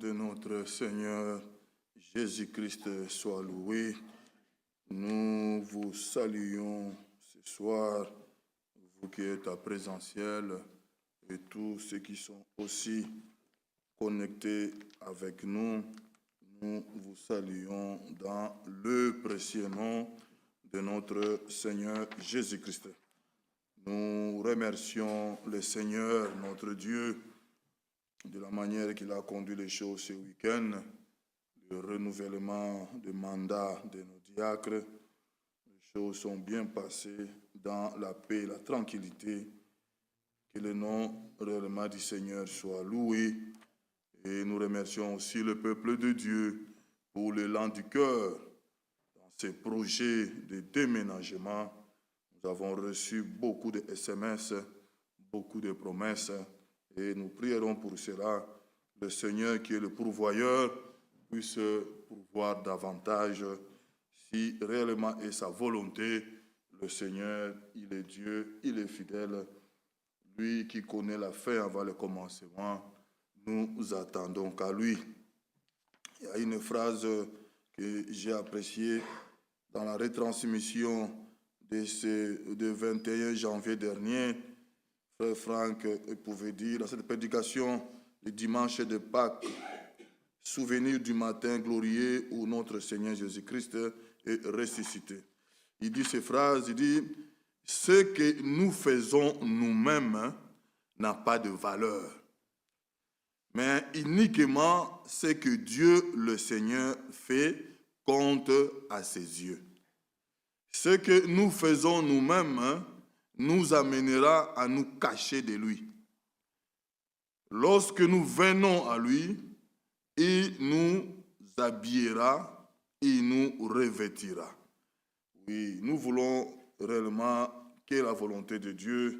de notre Seigneur Jésus-Christ soit loué. Nous vous saluons ce soir, vous qui êtes à présentiel et tous ceux qui sont aussi connectés avec nous. Nous vous saluons dans le précieux nom de notre Seigneur Jésus-Christ. Nous remercions le Seigneur, notre Dieu, de la manière qu'il a conduit les choses ce week-end, le renouvellement du mandat de nos diacres. Les choses sont bien passées dans la paix et la tranquillité. Que le nom réellement du Seigneur soit loué. Et nous remercions aussi le peuple de Dieu pour l'élan du cœur dans ces projets de déménagement. Nous avons reçu beaucoup de SMS, beaucoup de promesses. Et nous prierons pour cela. Le Seigneur qui est le pourvoyeur puisse pourvoir davantage. Si réellement est sa volonté, le Seigneur, il est Dieu, il est fidèle. Lui qui connaît la fin avant le commencement, nous attendons qu'à lui. Il y a une phrase que j'ai appréciée dans la retransmission de 21 janvier dernier. Frère Franck pouvait dire dans cette prédication du dimanche de Pâques, souvenir du matin glorieux où notre Seigneur Jésus-Christ est ressuscité. Il dit ces phrases, il dit, ce que nous faisons nous-mêmes n'a pas de valeur, mais uniquement ce que Dieu le Seigneur fait compte à ses yeux. Ce que nous faisons nous-mêmes nous amènera à nous cacher de lui. Lorsque nous venons à lui, il nous habillera, il nous revêtira. Oui, nous voulons réellement que la volonté de Dieu,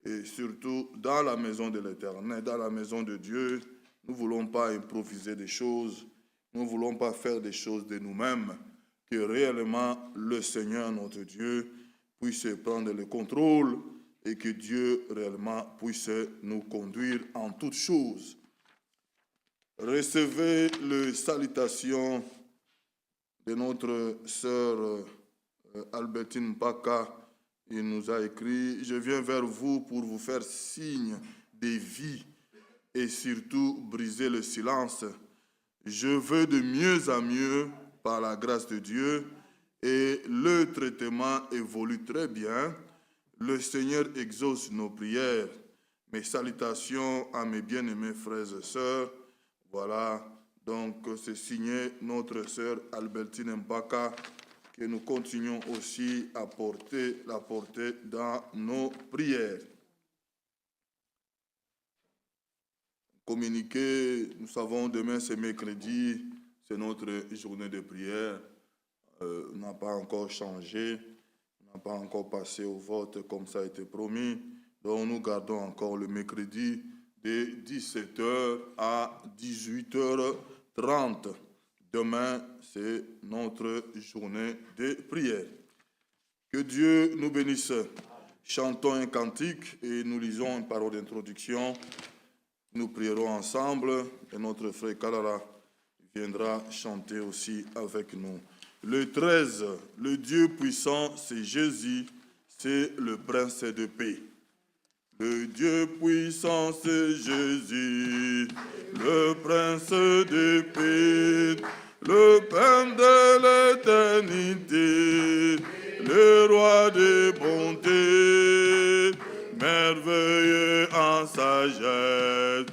et surtout dans la maison de l'Éternel, dans la maison de Dieu, nous ne voulons pas improviser des choses, nous ne voulons pas faire des choses de nous-mêmes, que réellement le Seigneur, notre Dieu, puisse prendre le contrôle et que Dieu réellement puisse nous conduire en toutes choses. Recevez les salutations de notre sœur Albertine Mpaka. Il nous a écrit « Je viens vers vous pour vous faire signe de vie et surtout briser le silence. Je veux de mieux en mieux par la grâce de Dieu. Et le traitement évolue très bien. Le Seigneur exauce nos prières. Mes salutations à mes bien-aimés frères et sœurs. Voilà, donc c'est signé notre sœur Albertine Mpaka, que nous continuons aussi à la porter dans nos prières. Communiqué, nous savons demain c'est mercredi, c'est notre journée de prière. N'a pas encore changé, n'a pas encore passé au vote comme ça a été promis. Donc nous gardons encore le mercredi de 17h à 18h30. Demain, c'est notre journée de prière. Que Dieu nous bénisse. Chantons un cantique et nous lisons une parole d'introduction. Nous prierons ensemble et notre frère Kalara viendra chanter aussi avec nous. Le 13, le Dieu puissant, c'est Jésus, c'est le prince de paix. Le Dieu puissant, c'est Jésus, le prince de paix, le Père de l'éternité, le roi de bonté, merveilleux en sagesse,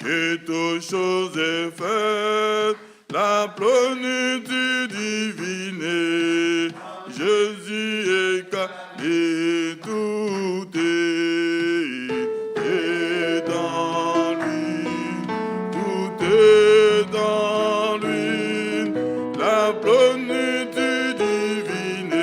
que toutes choses est faites. La plénitude divine, Jésus est et tout est dans lui, tout est dans lui, la plénitude divine,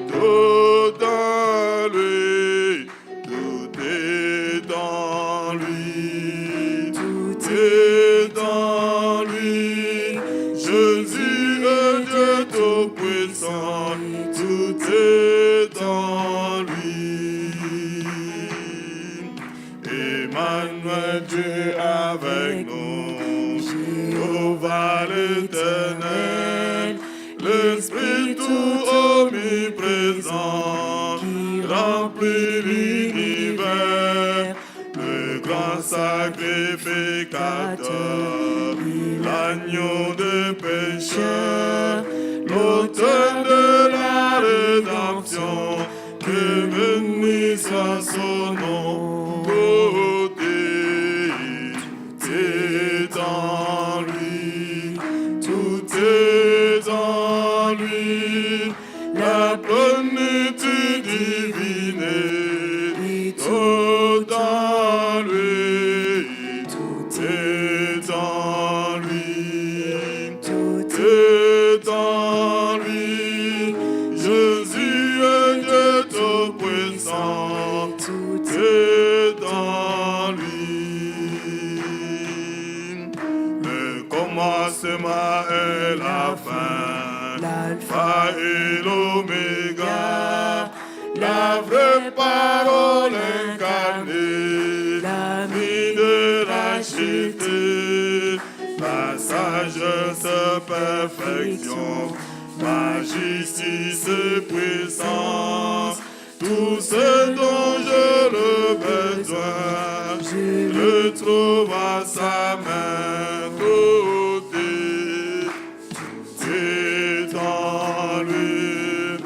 tout dans lui, tout est dans lui, tout est dans lui. Jésus est Dieu tout-puissant, tout est dans lui. Emmanuel, Dieu avec nous, Jéhovah l'Éternel, l'Esprit tout omniprésent, qui remplit l'univers, le grand sacrificateur, l'agneau de pécheur, l'auteur de la rédemption, que béni soit son nom. Tout est en lui, tout est en lui, la plénitude divine est tout en lui, tout est en lui, tout est en lui. Jésus est Dieu tout-puissant, tout est en lui. Le commencement et la fin, l'alpha et l'oméga, la vraie parole incarnée, la vie de racheter, la sagesse, perfection, ma justice et puissance, tout ce dont j'ai le besoin, je le trouve à sa main. Tout est en lui,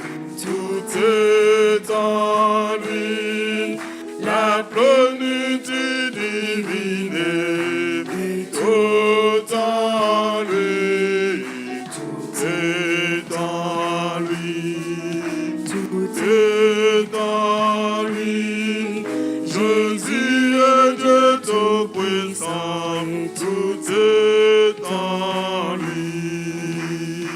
tout est en lui, la plénitude divine est tout en lui, tout est en lui, tout est en lui. Jésus est Dieu tout-puissant, tout est en lui.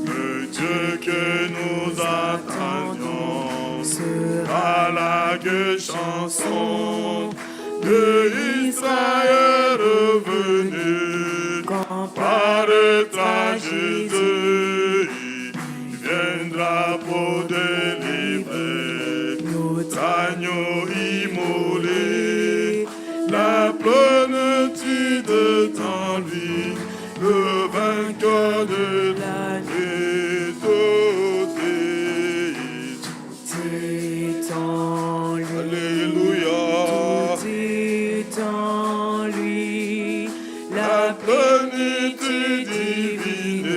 Le Dieu que nous attendions sera la gueux chanson de Israël revenu. Quand paraîtra Jésus, il viendra pour délivrer notre agneau immolé. La plénitude est en lui, le vainqueur de la vie. Tout est en lui. Alléluia. Tout est en lui, la plénitude divine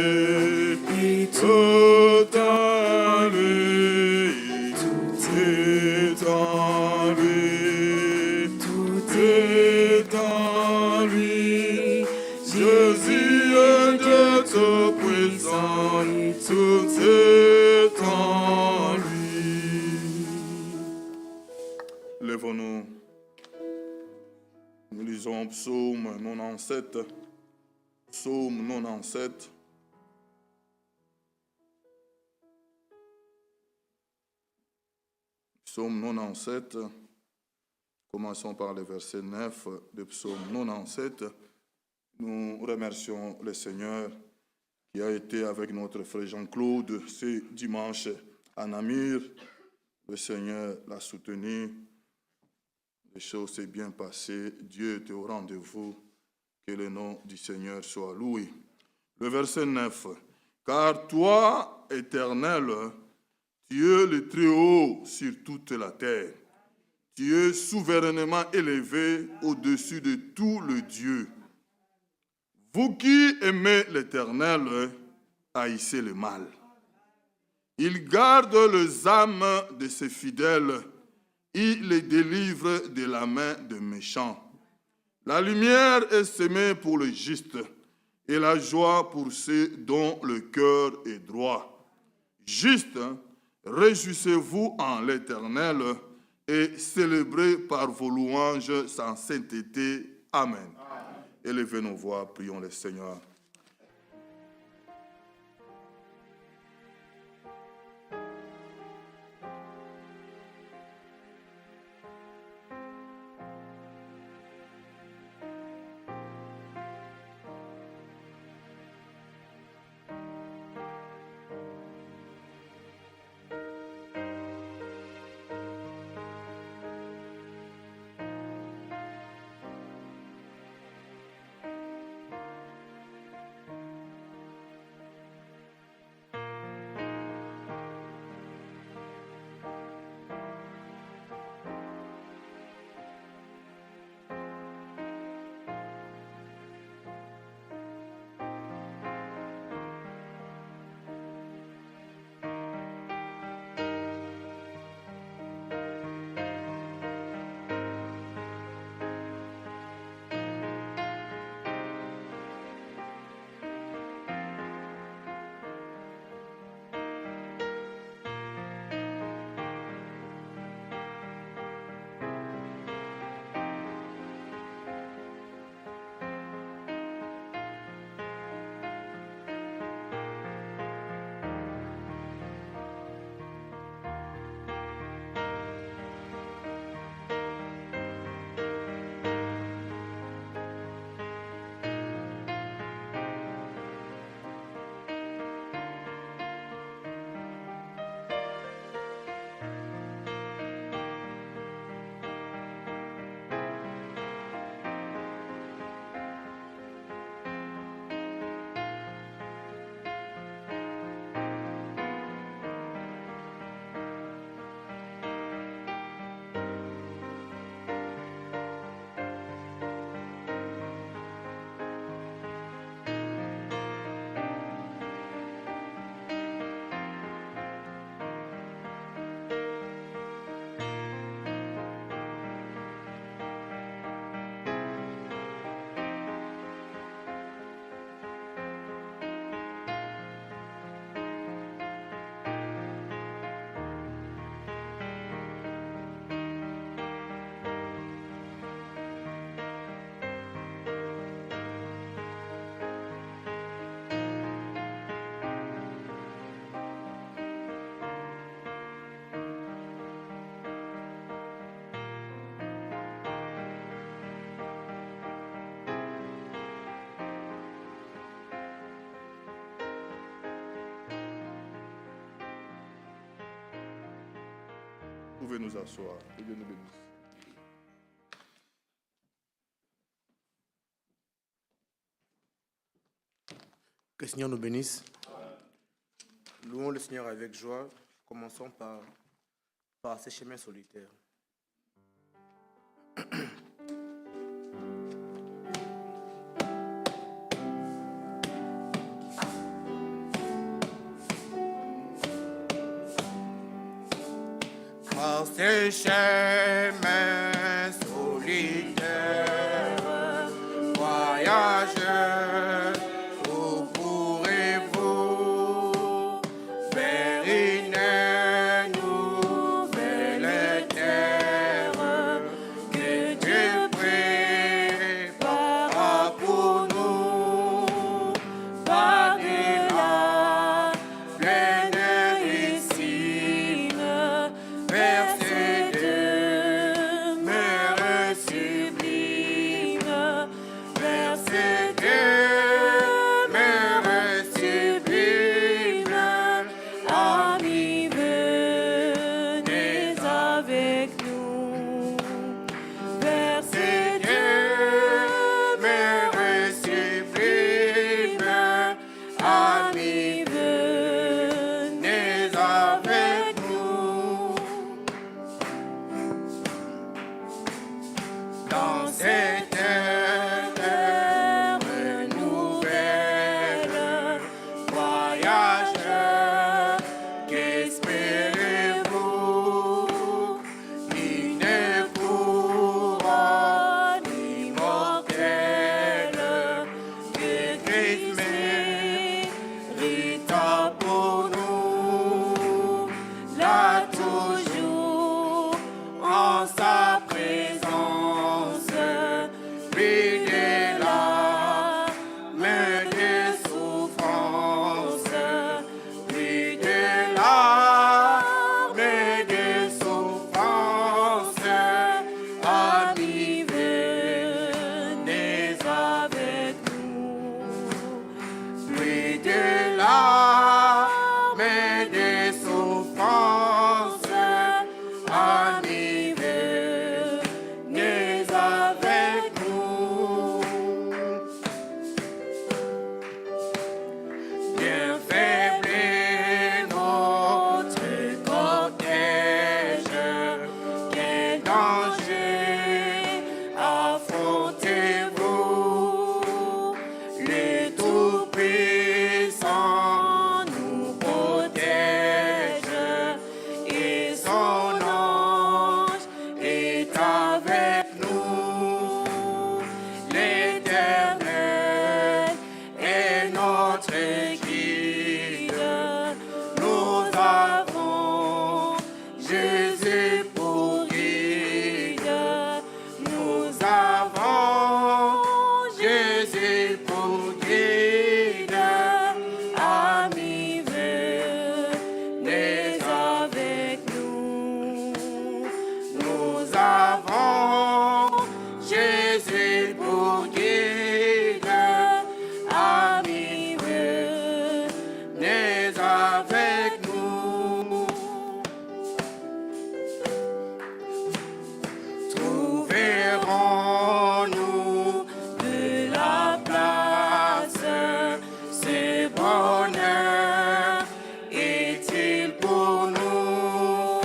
est tout en lui. Tout est en lui, tout est en lui. Jésus est Dieu tout-puissant, tout est en lui. Lèvons-nous. Nous lisons Psaume 97. Psaume 97. Psaume 97. Commençons par le verset 9 de Psaume 97. Nous remercions le Seigneur qui a été avec notre frère Jean-Claude ce dimanche à Namur. Le Seigneur l'a soutenu. Les choses s'est bien passées. Dieu était au rendez-vous. Que le nom du Seigneur soit loué. Le verset 9. Car toi, Éternel, tu es le Très-Haut sur toute la terre. Tu es souverainement élevé au-dessus de tout le Dieu. Vous qui aimez l'Éternel, haïssez le mal. Il garde les âmes de ses fidèles. Il les délivre de la main des méchants. La lumière est semée pour le juste et la joie pour ceux dont le cœur est droit. Juste, réjouissez-vous en l'Éternel et célébrez par vos louanges sa sainteté. Amen. Élevez nos voix, prions le Seigneur. pouvez nous asseoir. Que Dieu nous bénisse. Que le Seigneur nous bénisse. Louons le Seigneur avec joie. Commençons par ces chemins solitaires. Par ces chemins solitaires, voyageurs, où pourrez-vous vers une nouvelle terre que Dieu prépare pour nous, par-delà pleine ricine, vers ces demeures sublimes, vers ces demeures sublimes. Amis, venez avec nous, vers ces demeures sublimes. Amis, venez avec nous. Dans cette terre nouvelle, voyageurs, qu'espérez-vous? Une couronne immortelle que Christ mérita pour nous, là toujours en sa présence, lui des larmes de souffrance, lui des larmes de souffrance. Amis, venez avec nous, lui des larmes de souffrance. Amis, venez avec nous. Bien faible est notre cortège, quel danger affrontez-vous? Le Tout-Puissant nous protège et son ange est avec nous. L'Éternel est notre guide. Nous avons Jésus pour guide. Nous avons Jésus pour guide. Amis, venez avec nous. Nous avons Jésus pour guide. Amis, venez avec nous. Trouverons-nous de la place? C'est bonheur est-il pour nous?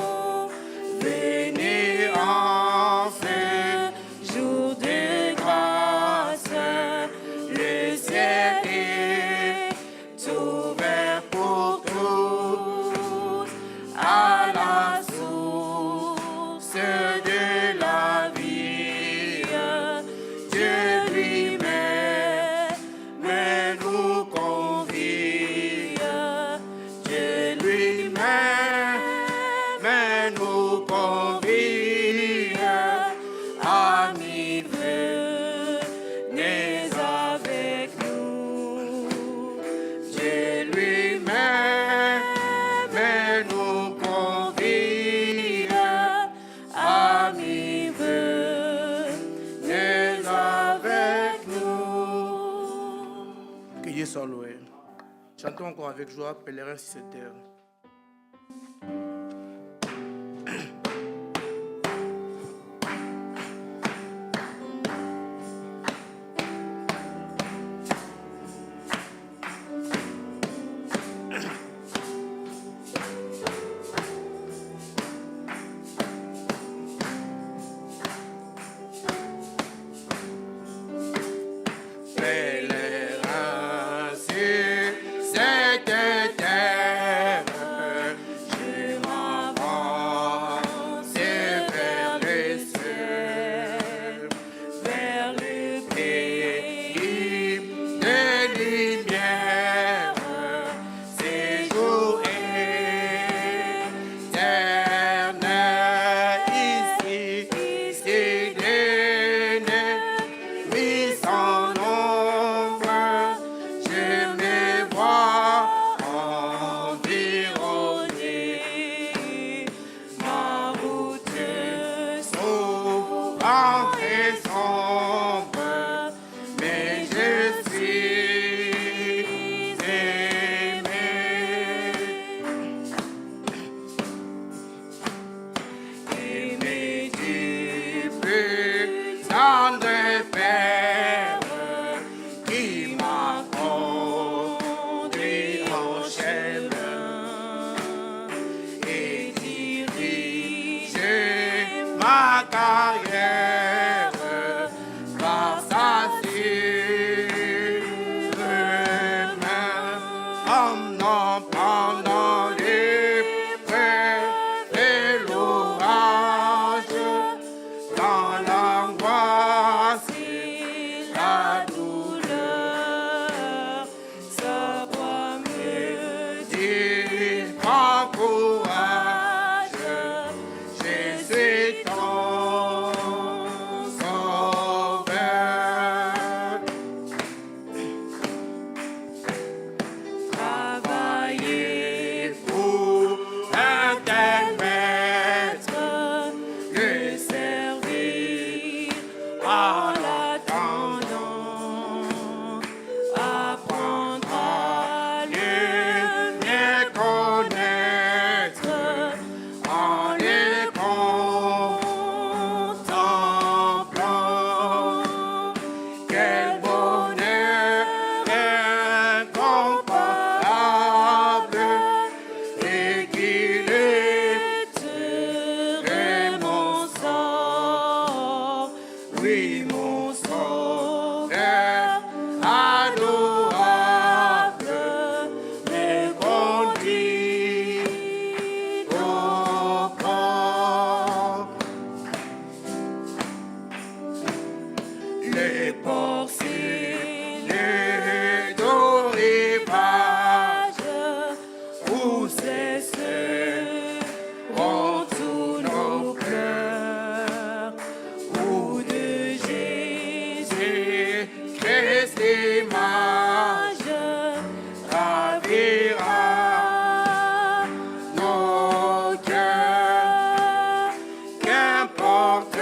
Venez en ce jour de grâce, le ciel est ouvert pour tous, à la source de la vie. Dieu lui-même nous convie. Dieu lui-même nous convie. Amis, venez avec nous. Dieu lui-même nous convie. Amis, venez avec nous. Que Dieu soit loué. Chantons encore avec joie, pèlerin sur cette terre. ombre et sombre, mais je suis aimé. Aimé du puissant de Père qui m'a conduit en chemin et dirigé ma carrière par sa sûre main, emmenant pendant l'épreuve et l'orage, dans l'angoisse et la douleur, sa voix me dit prends courage, je suis ton sauveur. Travailler pour un tel maître, le servir en l'attendant, apprendre à le bien connaître en le contemplant. Quel bonheur incomparable et qu'il est mon sort, oui mon sauveur adorable me conduit au port. Les ports scellés au rivage où cesseront tous nos pleurs, où de Jésus Christ l'image ravira nos cœurs. Qu'importe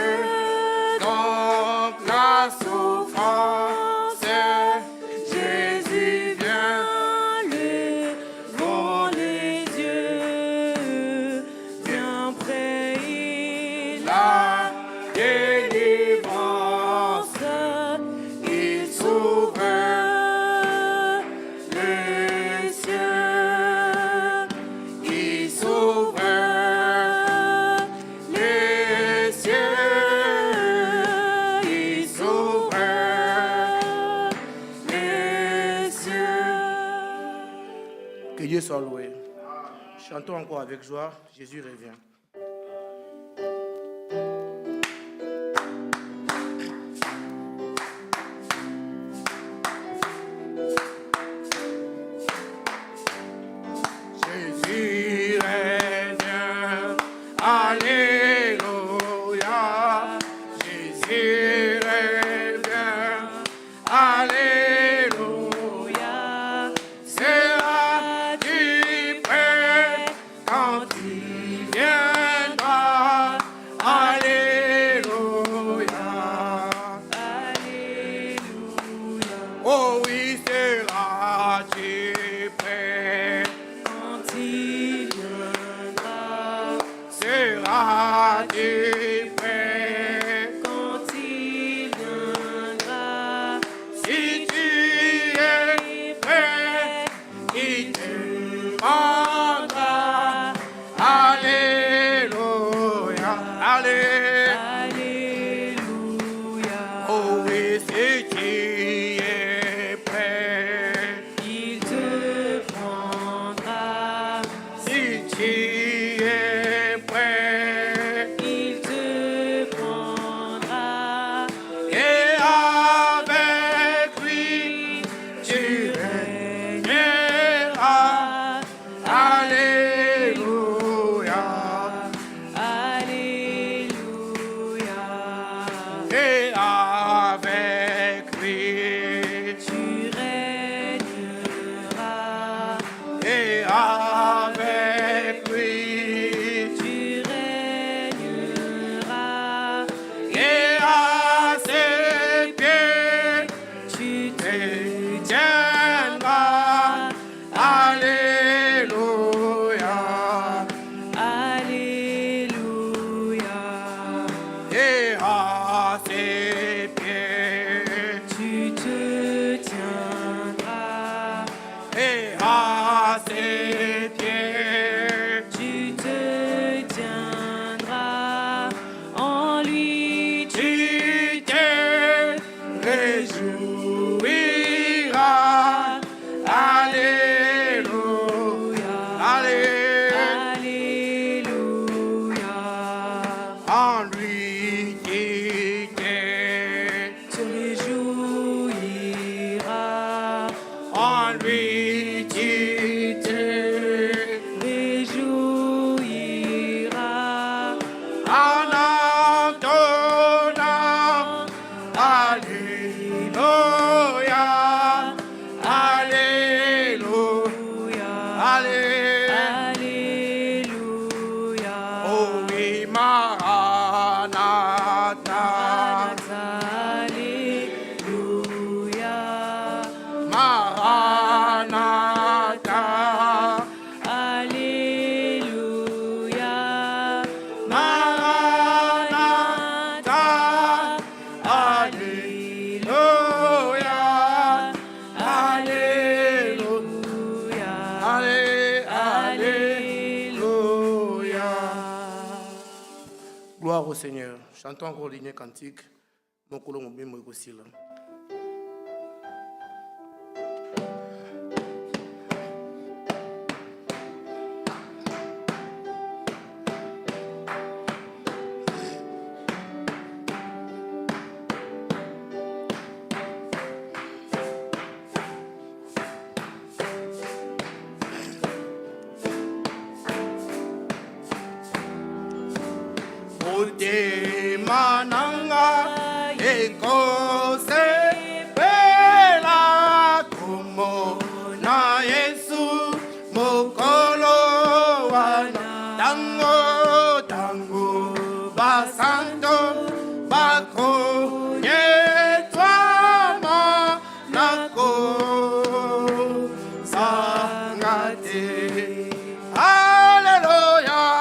donc la souffrance, Jésus vient levant les yeux, bien près la délivrance, il s'ouvre le ciel, il s'ouvre le ciel, il s'ouvre le ciel. Que Dieu soit loué. Chantons encore avec joie, Jésus revient. Jésus revient, alléluia. Jésus revient, alléluia. Seras-tu prêt quand il vient? à ses pieds. Tu te tiendras Et à ses pieds. tu te tiendras en lui Tu te réjouiras. Alléluia. Alléluia. En lui tu te Tu réjouiras, en lui tu te réjouiras en entonnant Alléluia, Alléluia, Alléluia. Oh oui, Maranatha, Alléluia. Maranatha, Alléluia. Maranatha, Alléluia, Alléluia, Alléluia. Gloire au Seigneur. Chantons encore le dernier cantique. Mon colon mobile me aussi là. Mananga ekose pela como na Yesu mokolo wana tango tango basanto bako yetwama nako sangate. Hallelujah.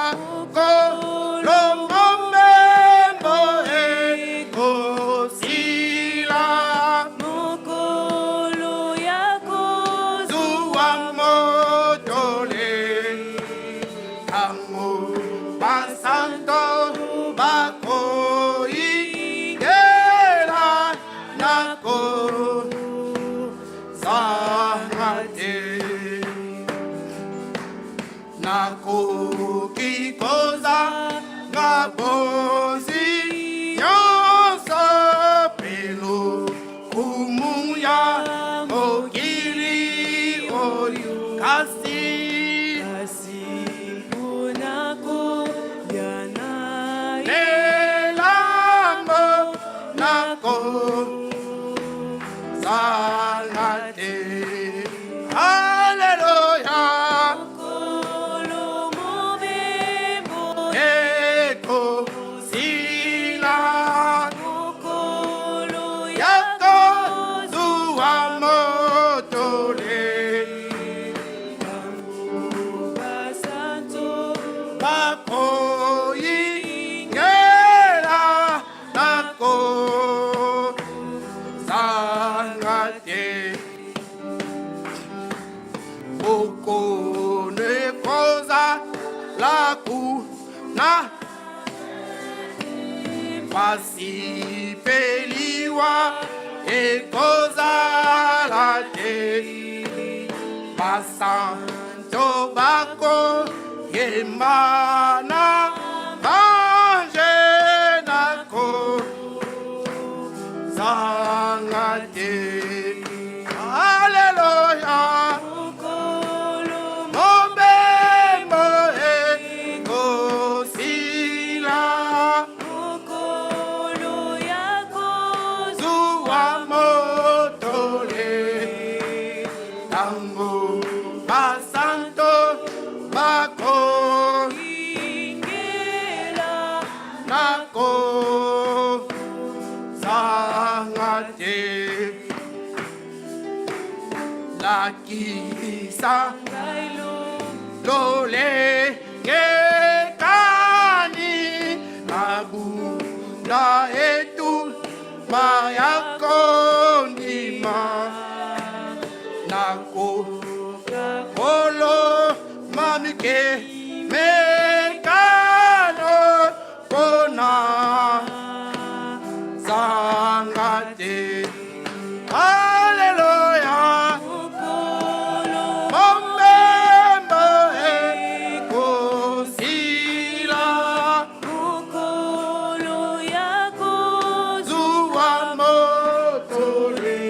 Pasipeliwa ekozalate basanto bako yemana bange nako zangate. Hallelujah. Kisa lole ngekani abunda etu maya kondima nako olo mamike mekano kona sangate Hallelujah Momembo ekosila zuwa motole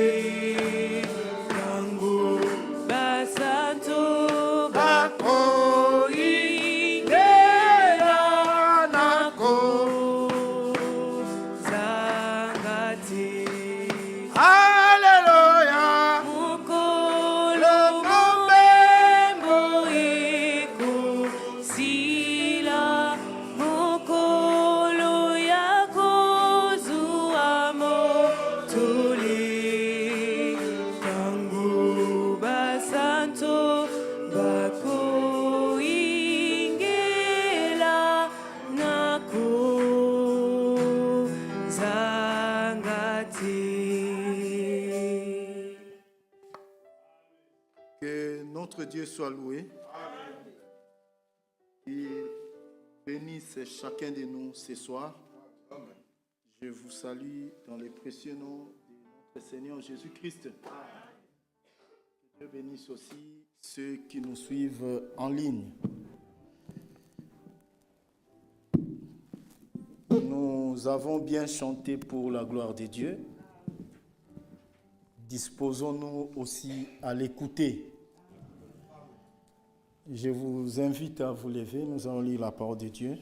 bakoingela nako Hallelujah Que notre Dieu soit loué. Il bénisse chacun de nous ce soir. Je vous salue dans le précieux nom de notre Seigneur Jésus-Christ. Que Dieu bénisse aussi ceux qui nous suivent en ligne. Nous avons bien chanté pour la gloire de Dieu. Disposons-nous aussi à l'écouter. Je vous invite à vous lever. Nous allons lire la parole de Dieu.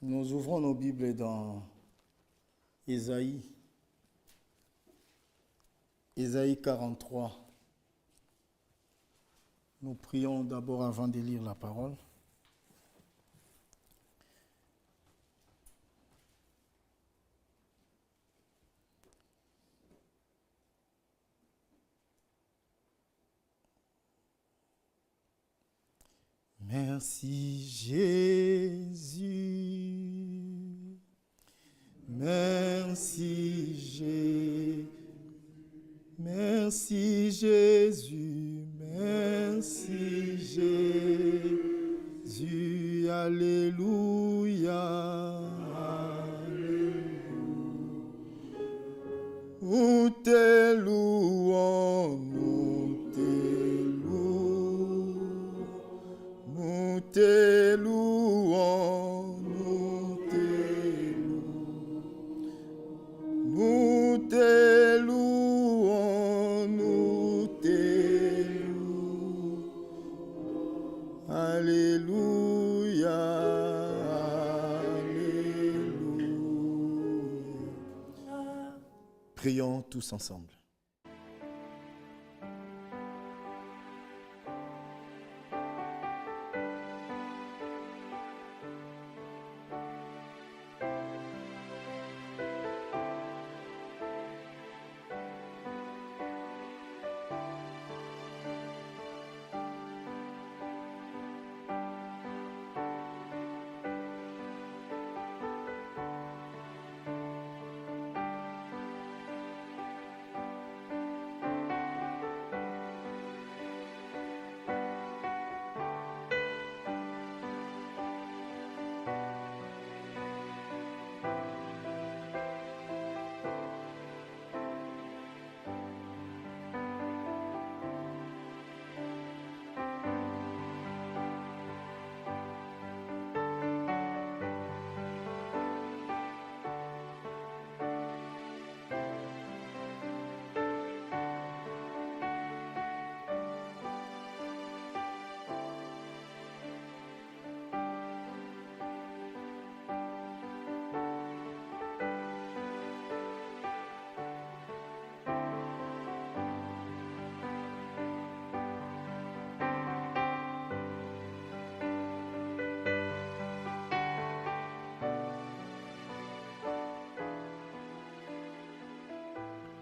Nous ouvrons nos Bibles dans Ésaïe 43. Nous prions d'abord avant de lire la parole. Merci Jésus, merci Jésus, merci Jésus, merci Jésus, alléluia, nous te louons, nous te louons. Nous te louons, nous te louons, nous te louons, nous te louons. Alléluia, alléluia. Prions tous ensemble.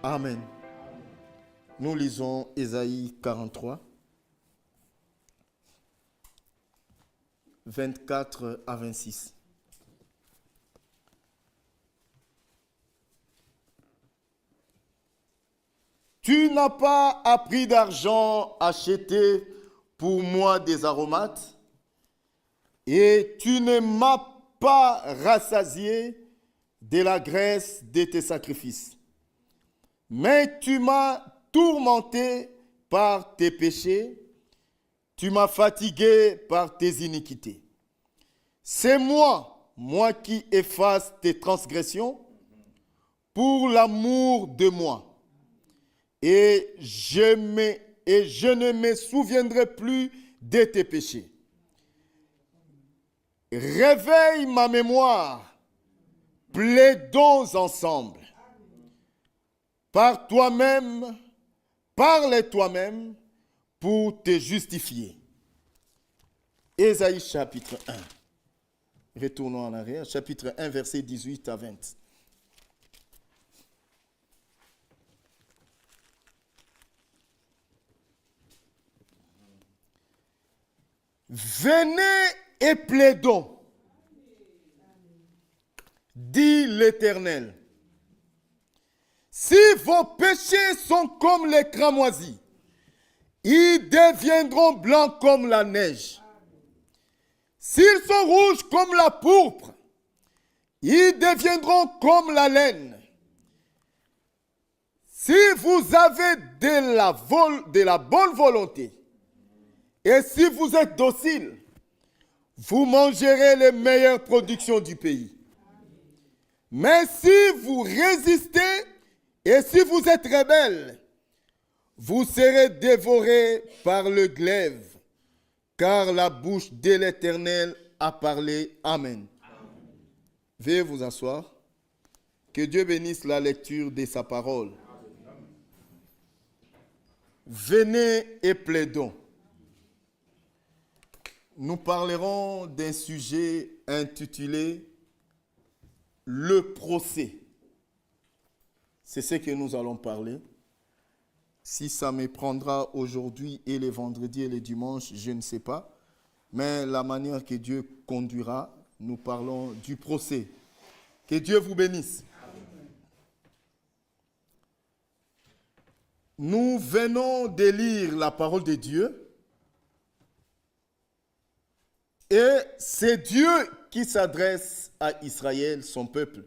Amen. Nous lisons Ésaïe 43, 24 à 26. Tu n'as pas à prix d'argent acheté pour moi des aromates, et tu ne m'as pas rassasié de la graisse de tes sacrifices. Mais tu m'as tourmenté par tes péchés, tu m'as fatigué par tes iniquités. C'est moi qui efface tes transgressions pour l'amour de moi. Et je ne me souviendrai plus de tes péchés. Réveille ma mémoire, plaidons ensemble. Parle toi-même pour te justifier. Ésaïe chapitre 1. Retournons en arrière, chapitre 1, versets 18 à 20. Venez et plaidons, dit l'Éternel. Si vos péchés sont comme les cramoisis, ils deviendront blancs comme la neige. S'ils sont rouges comme la pourpre, ils deviendront comme la laine. Si vous avez de la bonne volonté, et si vous êtes docile, vous mangerez les meilleures productions du pays. Mais si vous résistez et si vous êtes rebelles, vous serez dévorés par le glaive, car la bouche de l'Éternel a parlé. Amen. Veuillez vous asseoir. Que Dieu bénisse la lecture de sa parole. Venez et plaidons. Nous parlerons d'un sujet intitulé « Le procès ». C'est ce que nous allons parler. Si ça me prendra aujourd'hui et les vendredis et les dimanches, je ne sais pas. Mais la manière que Dieu conduira, nous parlons du procès. Que Dieu vous bénisse. Nous venons de lire la parole de Dieu. Et c'est Dieu qui s'adresse à Israël, son peuple.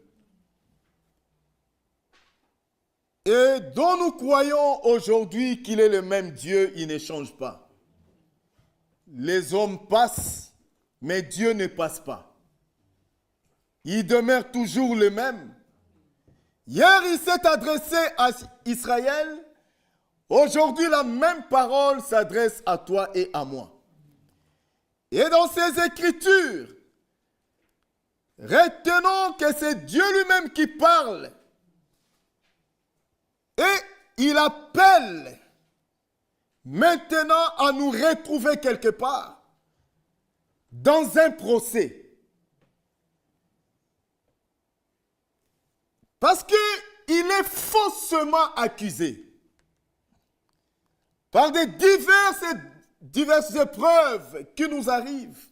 Et dont nous croyons aujourd'hui qu'il est le même Dieu, il ne change pas. Les hommes passent, mais Dieu ne passe pas. Il demeure toujours le même. Hier, il s'est adressé à Israël. Aujourd'hui, la même parole s'adresse à toi et à moi. Et dans ces Écritures, retenons que c'est Dieu lui-même qui parle. Et il appelle maintenant à nous retrouver quelque part dans un procès. Parce qu'il est faussement accusé par des diverses épreuves qui nous arrivent.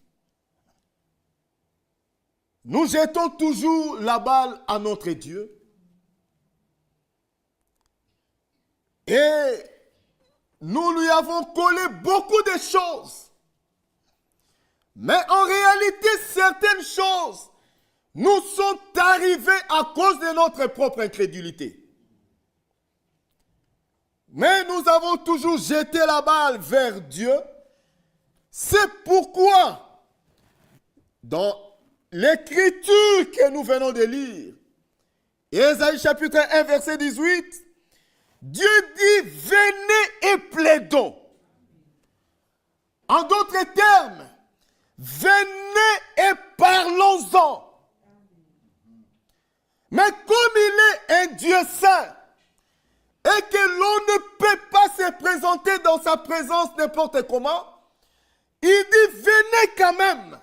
Nous jetons toujours la balle à notre Dieu. Et nous lui avons collé beaucoup de choses. Mais en réalité, certaines choses nous sont arrivées à cause de notre propre incrédulité. Mais nous avons toujours jeté la balle vers Dieu. C'est pourquoi, dans l'écriture que nous venons de lire, Ésaïe chapitre 1, verset 18, Dieu dit, venez et plaidons. En d'autres termes, venez et parlons-en. Mais comme il est un Dieu saint, et que l'on ne peut pas se présenter dans sa présence n'importe comment, il dit, venez quand même.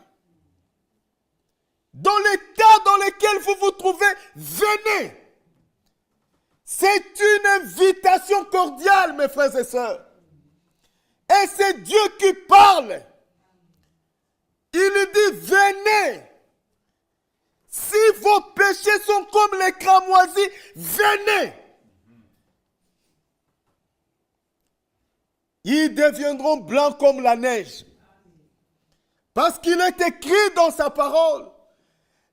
Dans l'état dans lequel vous vous trouvez, venez. C'est une invitation cordiale, mes frères et sœurs. Et c'est Dieu qui parle. Il dit, venez. Si vos péchés sont comme les cramoisis, venez. Ils deviendront blancs comme la neige. Parce qu'il est écrit dans sa parole,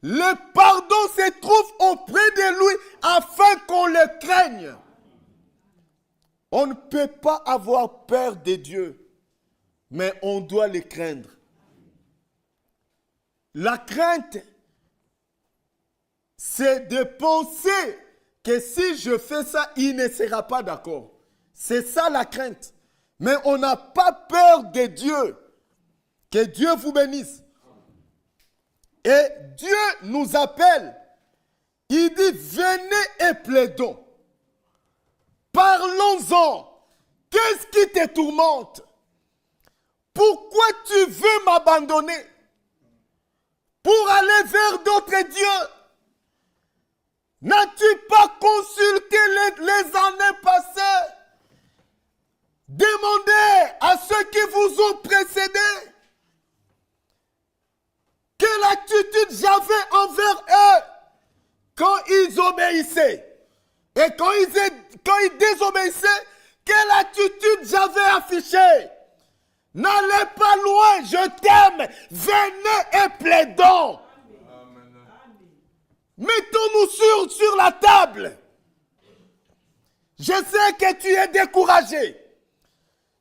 le pardon se trouve auprès de lui afin qu'on le craigne. On ne peut pas avoir peur de Dieu, mais on doit le craindre. La crainte, c'est de penser que si je fais ça, il ne sera pas d'accord. C'est ça la crainte. Mais on n'a pas peur de Dieu. Que Dieu vous bénisse. Et Dieu nous appelle. Il dit, venez et plaidons. Parlons-en. Qu'est-ce qui te tourmente? Pourquoi tu veux m'abandonner? Pour aller vers d'autres dieux? N'as-tu pas consulté les années passées? Demandez à ceux qui vous ont précédés quelle attitude j'avais envers eux quand ils obéissaient. Et quand ils désobéissaient, quelle attitude j'avais affichée. N'allez pas loin, je t'aime. Venez et plaidons. Mettons-nous sur la table. Je sais que tu es découragé.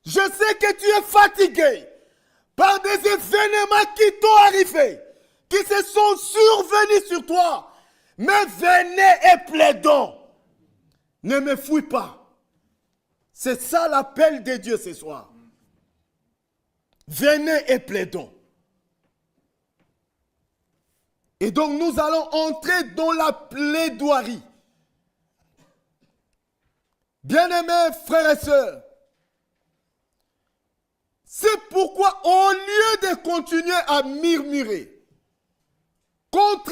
Je sais que tu es fatigué par des événements qui t'ont arrivé, qui se sont survenus sur toi. Mais venez et plaidons. Ne me fouille pas. C'est ça l'appel de Dieu ce soir. Venez et plaidons. Et donc nous allons entrer dans la plaidoirie. Bien-aimés frères et sœurs, c'est pourquoi au lieu de continuer à murmurer contre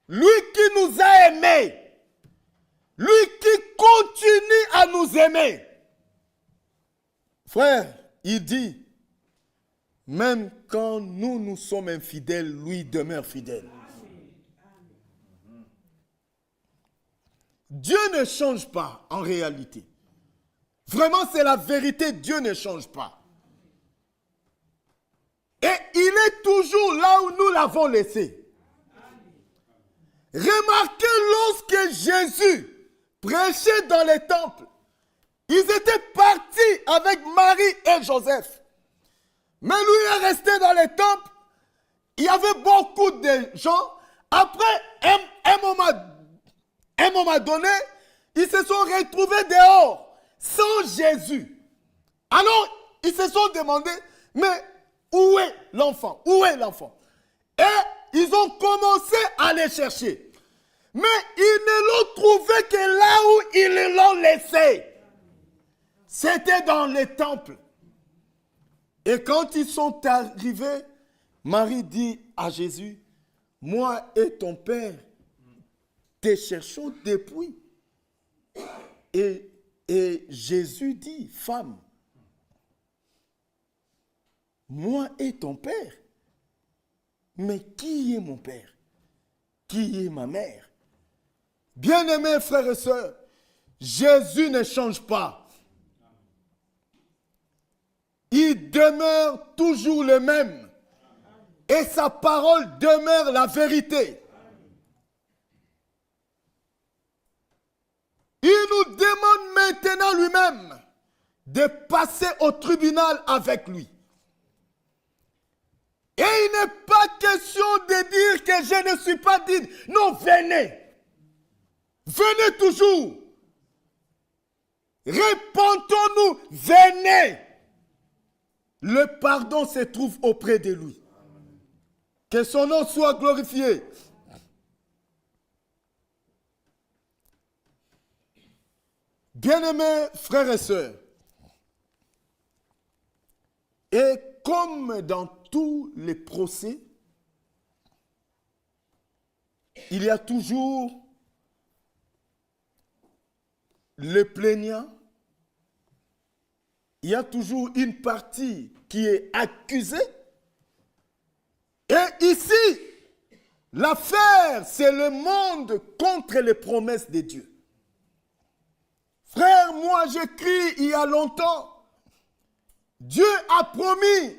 lui qui nous a aimés, lui qui continue à nous aimer, frère, il dit, même quand nous sommes infidèles, lui demeure fidèle. Dieu ne change pas en réalité. Vraiment, c'est la vérité, Dieu ne change pas. Et il est toujours là où nous l'avons laissé. Remarquez lorsque Jésus prêchait dans les temples, ils étaient partis avec Marie et Joseph. Mais lui est resté dans les temples. Il y avait beaucoup de gens. Après, un moment donné, ils se sont retrouvés dehors. Sans Jésus. Alors, ils se sont demandé, mais où est l'enfant? Où est l'enfant? Et ils ont commencé à les chercher. Mais ils ne l'ont trouvé que là où ils l'ont laissé. C'était dans les temples. Et quand ils sont arrivés, Marie dit à Jésus, moi et ton père, te cherchons depuis. Et Jésus dit, femme, moi et ton père, mais qui est mon père? Qui est ma mère? Bien-aimés frères et sœurs, Jésus ne change pas. Il demeure toujours le même. Et sa parole demeure la vérité. Il nous demande maintenant lui-même de passer au tribunal avec lui. Et il n'est pas question de dire que je ne suis pas digne. Non, venez. Venez toujours. Repentons-nous. Venez. Le pardon se trouve auprès de lui. Que son nom soit glorifié. Bien-aimés frères et sœurs, et comme dans tous les procès, il y a toujours le plaignant, il y a toujours une partie qui est accusée. Et ici, l'affaire, c'est le monde contre les promesses de Dieu. Frère, moi j'écris il y a longtemps. Dieu a promis.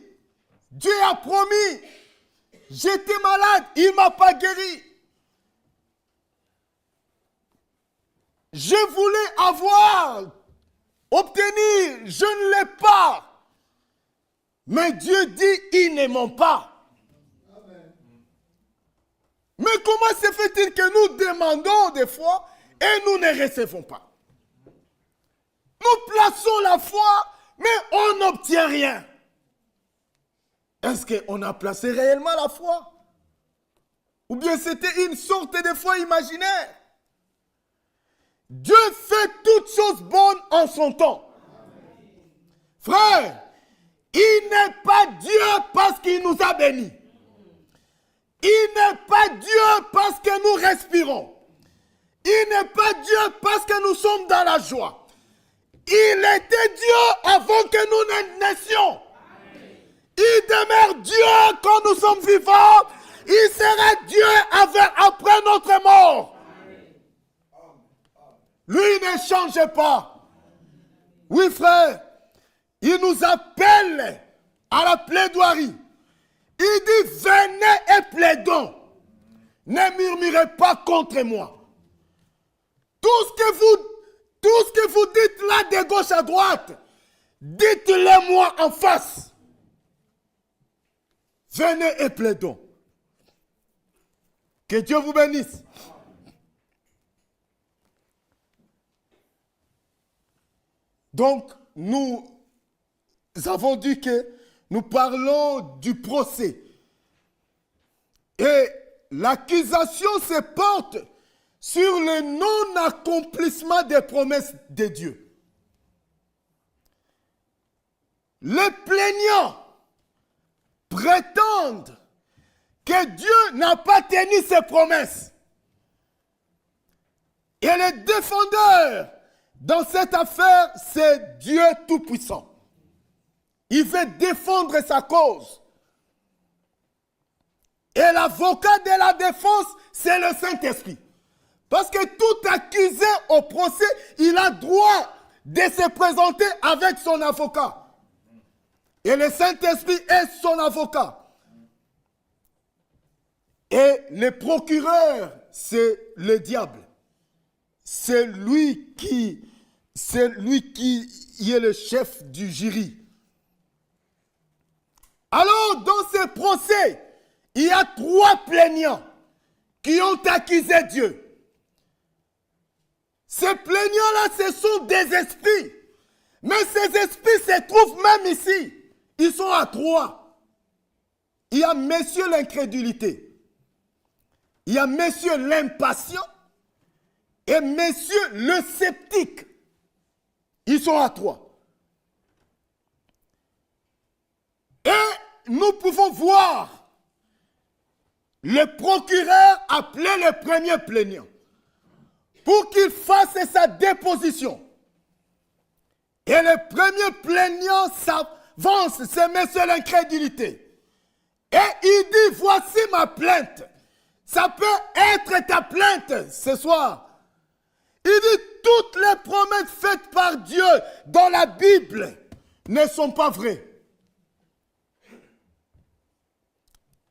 J'étais malade, il ne m'a pas guéri. Je voulais obtenir, je ne l'ai pas. Mais Dieu dit, il ne ment pas. Amen. Mais comment se fait-il que nous demandons des fois et nous ne recevons pas? Nous plaçons la foi, mais on n'obtient rien. Est-ce qu'on a placé réellement la foi? Ou bien c'était une sorte de foi imaginaire? Dieu fait toutes choses bonnes en son temps. Frère, il n'est pas Dieu parce qu'il nous a bénis. Il n'est pas Dieu parce que nous respirons. Il n'est pas Dieu parce que nous sommes dans la joie. Il était Dieu avant que nous ne naissions. Il demeure Dieu quand nous sommes vivants. Il sera Dieu après notre mort. Lui ne change pas. Oui, frère, il nous appelle à la plaidoirie. Il dit, venez et plaidons. Ne murmurez pas contre moi. Tout ce que vous dites là de gauche à droite, dites-le moi en face. Venez et plaidons. Que Dieu vous bénisse. Donc, nous avons dit que nous parlons du procès. Et l'accusation se porte sur le non-accomplissement des promesses de Dieu. Les plaignants prétendent que Dieu n'a pas tenu ses promesses. Et les défendeurs dans cette affaire, c'est Dieu Tout-Puissant. Il veut défendre sa cause. Et l'avocat de la défense, c'est le Saint-Esprit. Parce que tout accusé au procès, il a droit de se présenter avec son avocat. Et le Saint-Esprit est son avocat. Et le procureur, c'est le diable. C'est lui qui est le chef du jury. Alors, dans ce procès, il y a 3 plaignants qui ont accusé Dieu. Ces plaignants-là, ce sont des esprits. Mais ces esprits se trouvent même ici. Ils sont à 3. Il y a monsieur l'incrédulité. Il y a monsieur l'impatient. Et monsieur le sceptique. Ils sont à 3. Et nous pouvons voir le procureur appeler le premier plaignant pour qu'il fasse sa déposition. Et le premier plaignant s'avance, c'est monsieur l'incrédulité. Et il dit, voici ma plainte. Ça peut être ta plainte ce soir. Il dit, toutes les promesses faites par Dieu dans la Bible ne sont pas vraies.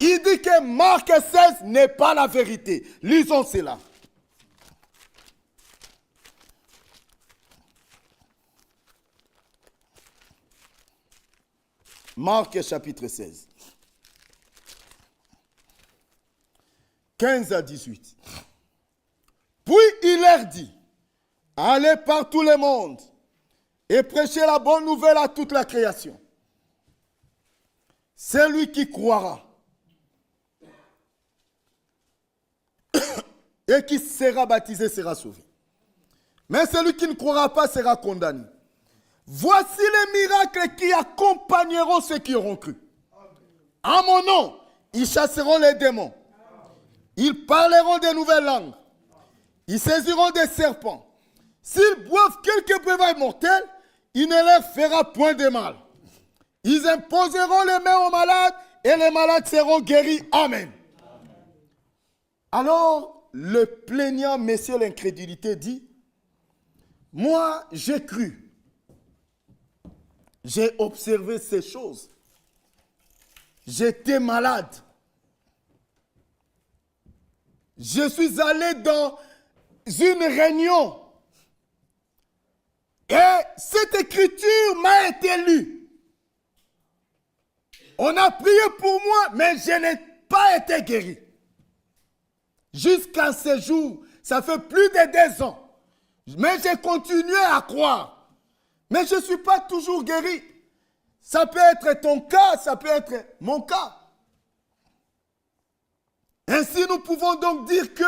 Il dit que Marc 16 n'est pas la vérité. Lisons cela. Marc chapitre 16. 15 à 18. Puis il leur dit, allez par tout le monde et prêchez la bonne nouvelle à toute la création. Celui qui croira et qui sera baptisé sera sauvé. Mais celui qui ne croira pas sera condamné. Voici les miracles qui accompagneront ceux qui auront cru. En mon nom, ils chasseront les démons. Ils parleront de nouvelles langues. Ils saisiront des serpents. S'ils boivent quelque brevet mortel, il ne leur fera point de mal. Ils imposeront les mains aux malades et les malades seront guéris. Amen. Alors, le plaignant, messieurs l'incrédulité, dit, moi, j'ai cru. J'ai observé ces choses. J'étais malade. Je suis allé dans une réunion. Et cette écriture m'a été lue. On a prié pour moi, mais je n'ai pas été guéri. Jusqu'à ce jour, ça fait plus de 2 ans. Mais j'ai continué à croire. Mais je ne suis pas toujours guéri. Ça peut être ton cas, ça peut être mon cas. Ainsi, nous pouvons donc dire que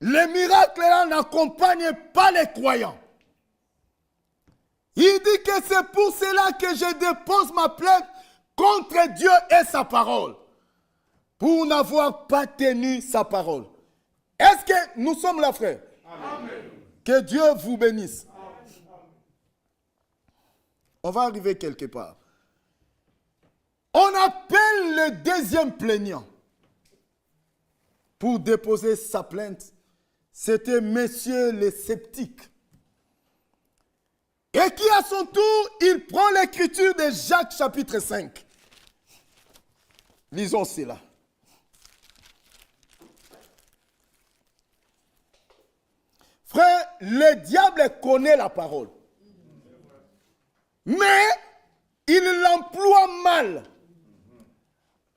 les miracles là n'accompagnent pas les croyants. Il dit que c'est pour cela que je dépose ma plainte contre Dieu et sa parole, pour n'avoir pas tenu sa parole. Est-ce que nous sommes là, frère? Amen. Que Dieu vous bénisse. Amen. On va arriver quelque part. On appelle le deuxième plaignant pour déposer sa plainte. C'était messieurs les sceptiques. Et qui à son tour, il prend l'écriture de Jacques chapitre 5. Lisons cela. Frère, le diable connaît la parole. Mais il l'emploie mal.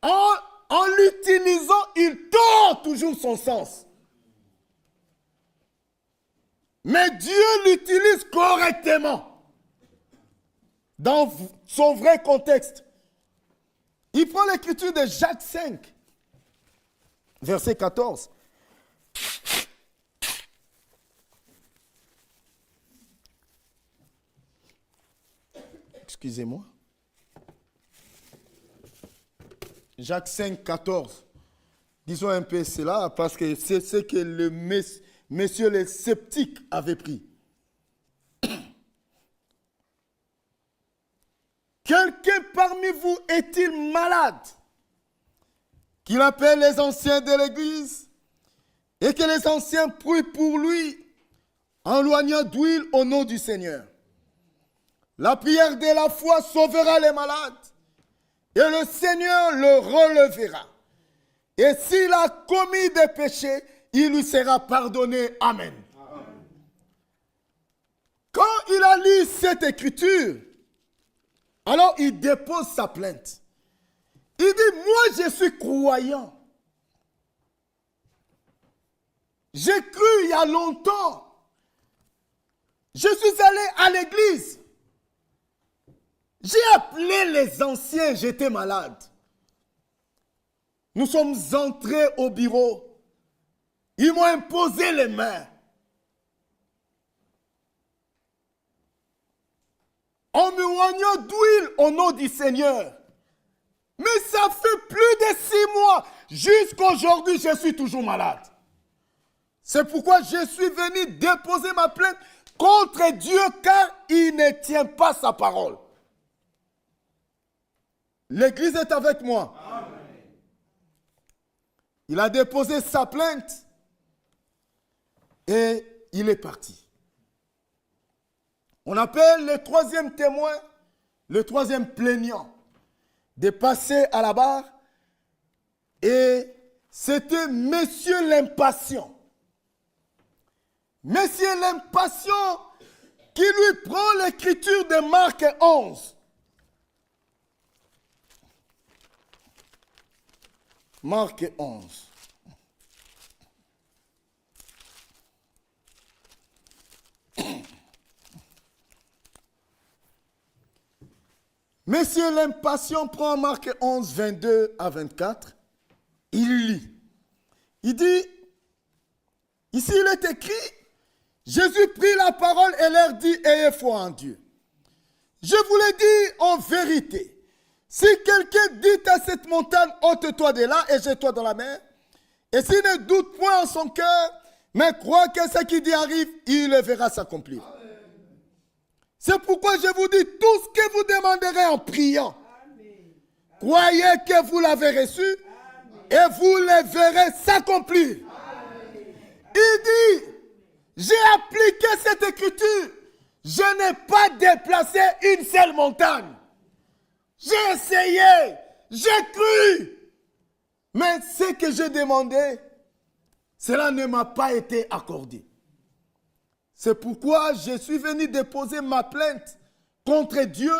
En l'utilisant, il tord toujours son sens. Mais Dieu l'utilise correctement. Dans son vrai contexte. Il prend l'écriture de Jacques 5, verset 14. Excusez-moi. Jacques 5, 14. Disons un peu cela parce que c'est ce que le messieurs les sceptiques avaient pris. Quelqu'un parmi vous est-il malade? Qu'il appelle les anciens de l'église et que les anciens prient pour lui en loignant d'huile au nom du Seigneur. La prière de la foi sauvera les malades et le Seigneur le relèvera. Et s'il a commis des péchés, il lui sera pardonné. Amen. Amen. Quand il a lu cette écriture, alors il dépose sa plainte. Il dit, moi je suis croyant. J'ai cru il y a longtemps. Je suis allé à l'église. J'ai appelé les anciens, j'étais malade. Nous sommes entrés au bureau. Ils m'ont imposé les mains. En me oignant d'huile au nom du Seigneur. Mais ça fait plus de 6 mois. Jusqu'aujourd'hui, je suis toujours malade. C'est pourquoi je suis venu déposer ma plainte contre Dieu car il ne tient pas sa parole. L'Église est avec moi. Amen. Il a déposé sa plainte et il est parti. On appelle le troisième témoin, le troisième plaignant, de passer à la barre et c'était Monsieur l'impatient. Monsieur l'impatient qui lui prend l'écriture de Marc 11. Marc 11. Monsieur l'impatient prend Marc 11, 22 à 24. Il lit. Il dit, ici il est écrit, Jésus prit la parole et leur dit, ayez foi en Dieu. Je vous le dis en vérité. Si quelqu'un dit à cette montagne, ôte-toi de là et jette-toi dans la mer, et s'il ne doute point en son cœur, Mais crois que ce qui dit arrive, il le verra s'accomplir. C'est pourquoi je vous dis, tout ce que vous demanderez en priant, croyez que vous l'avez reçu et vous le verrez s'accomplir. Il dit, j'ai appliqué cette écriture. Je n'ai pas déplacé une seule montagne. J'ai essayé, j'ai cru. Mais ce que j'ai demandé, cela ne m'a pas été accordé. C'est pourquoi je suis venu déposer ma plainte contre Dieu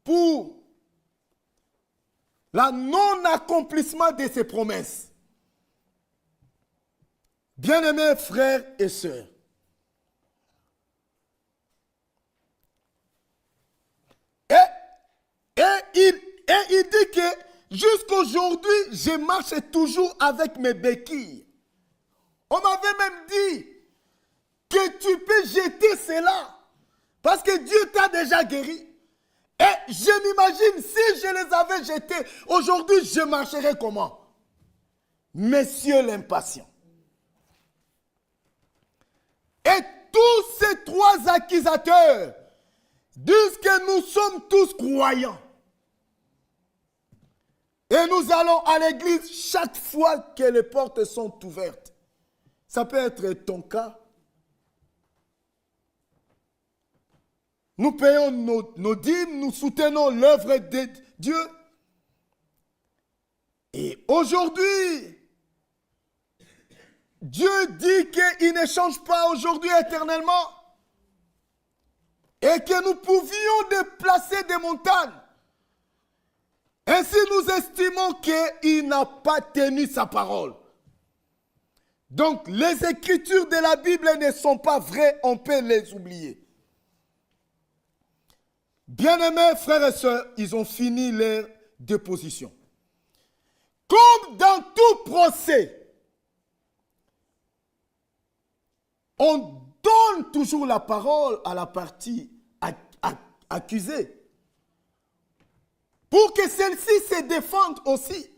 pour le non-accomplissement de ses promesses. Bien-aimés frères et sœurs, et il dit que jusqu'aujourd'hui, je marche toujours avec mes béquilles. On m'avait même dit que tu peux jeter cela parce que Dieu t'a déjà guéri. Et je m'imagine si je les avais jetés, aujourd'hui je marcherais comment? Messieurs l'impatient. Et tous ces trois accusateurs disent que nous sommes tous croyants. Et nous allons à l'église chaque fois que les portes sont ouvertes. Ça peut être ton cas. Nous payons nos dîmes, nous soutenons l'œuvre de Dieu. Et aujourd'hui, Dieu dit qu'il ne change pas aujourd'hui éternellement. Et que nous pouvions déplacer des montagnes. Ainsi, nous estimons qu'il n'a pas tenu sa parole. Donc, les écritures de la Bible ne sont pas vraies, on peut les oublier. Bien-aimés frères et sœurs, ils ont fini leur déposition. Comme dans tout procès, on donne toujours la parole à la partie accusée pour que celle-ci se défende aussi.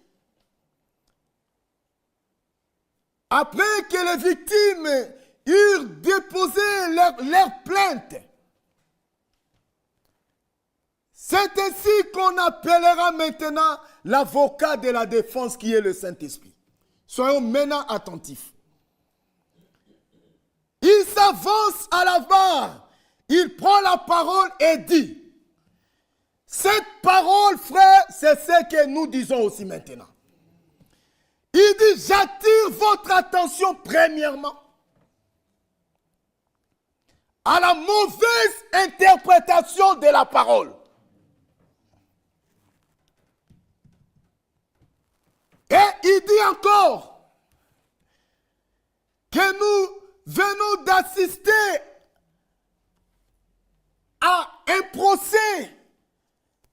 Après que les victimes eurent déposé leur plainte, c'est ainsi qu'on appellera maintenant l'avocat de la défense qui est le Saint-Esprit. Soyons maintenant attentifs. Il s'avance à la barre, il prend la parole et dit, cette parole, frère, c'est ce que nous disons aussi maintenant. Il dit, j'attire votre attention premièrement à la mauvaise interprétation de la parole. Et il dit encore que nous venons d'assister à un procès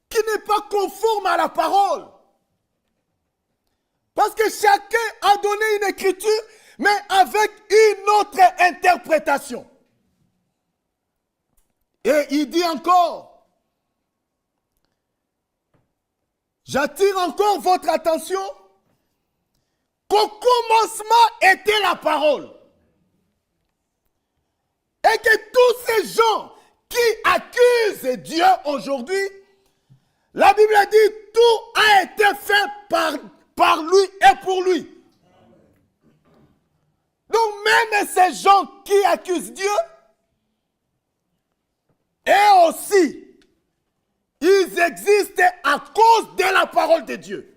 qui n'est pas conforme à la parole. Parce que chacun a donné une écriture, mais avec une autre interprétation. Et il dit encore, j'attire encore votre attention qu'au commencement était la parole. Et que tous ces gens qui accusent Dieu aujourd'hui, la Bible dit tout a été fait par lui et pour lui. Donc même ces gens qui accusent Dieu, et aussi, ils existent à cause de la parole de Dieu.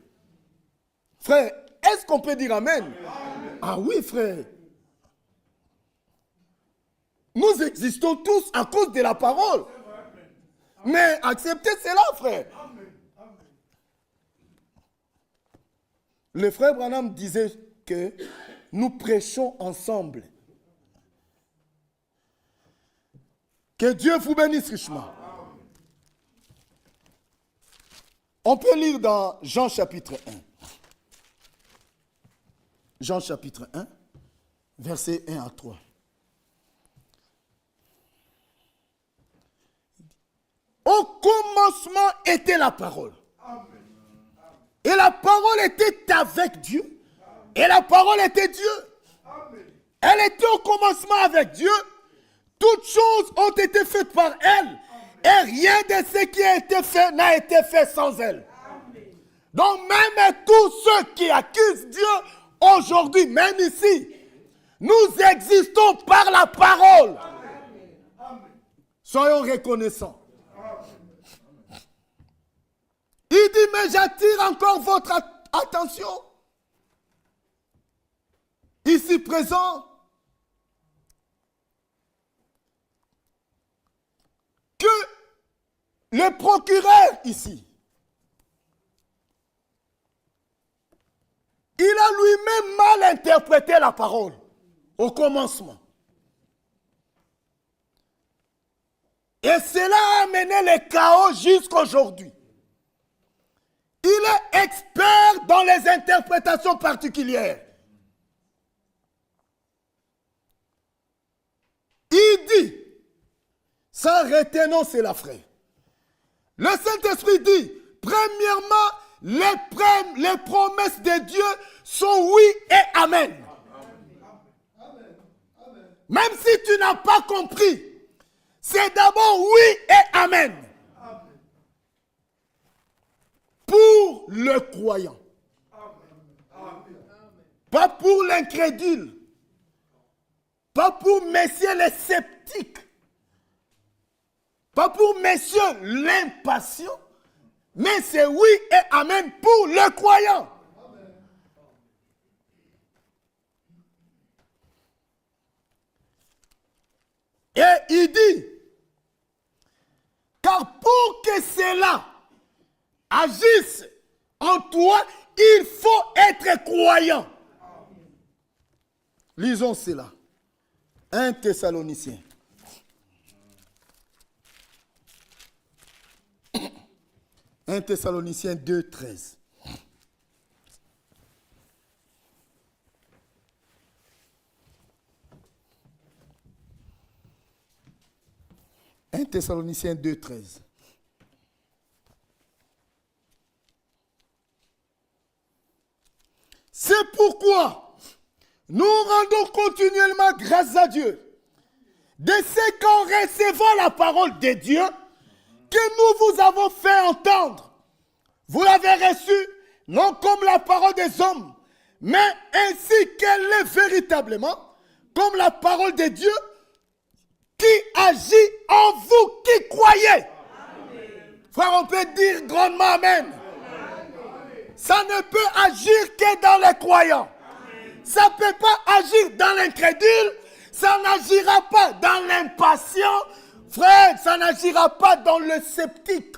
Frère, est-ce qu'on peut dire amen? Amen. Ah oui, frère. Nous existons tous à cause de la parole. Mais acceptez cela, frère. Le frère Branham disait que nous prêchons ensemble. Que Dieu vous bénisse richement. On peut lire dans Jean chapitre 1. Jean chapitre 1, versets 1 à 3. Au commencement était la parole. Et la parole était avec Dieu. Et la parole était Dieu. Elle était au commencement avec Dieu. Toutes choses ont été faites par elle. Et rien de ce qui a été fait n'a été fait sans elle. Donc même tous ceux qui accusent Dieu aujourd'hui, même ici, nous existons par la parole. Soyons reconnaissants. Il dit, mais j'attire encore votre attention. Ici présent, que le procureur ici, il a lui-même mal interprété la parole au commencement. Et cela a amené le chaos jusqu'à aujourd'hui. Il est expert dans les interprétations particulières. Il dit, sans retenons cela, frère. Le Saint-Esprit dit, premièrement, les promesses de Dieu sont oui et amen. Même si tu n'as pas compris, c'est d'abord oui et amen. Pour le croyant. Pas pour l'incrédule. Pas pour messieurs les sceptiques. Pas pour messieurs l'impatient. Mais c'est oui et amen pour le croyant. Et il dit, car pour que cela agisse en toi, il faut être croyant. Lisons cela. 1 Thessaloniciens. 1 Thessaloniciens 2, 13. Un Thessaloniciens 2, 13. C'est pourquoi nous rendons continuellement grâce à Dieu de ce qu'en recevant la parole de Dieu que nous vous avons fait entendre, vous l'avez reçue non comme la parole des hommes, mais ainsi qu'elle est véritablement, comme la parole de Dieu qui agit en vous qui croyez. Amen. Frère, on peut dire grandement Amen. Ça ne peut agir que dans les croyants. Amen. Ça ne peut pas agir dans l'incrédule. Ça n'agira pas dans l'impatient. Frère, ça n'agira pas dans le sceptique.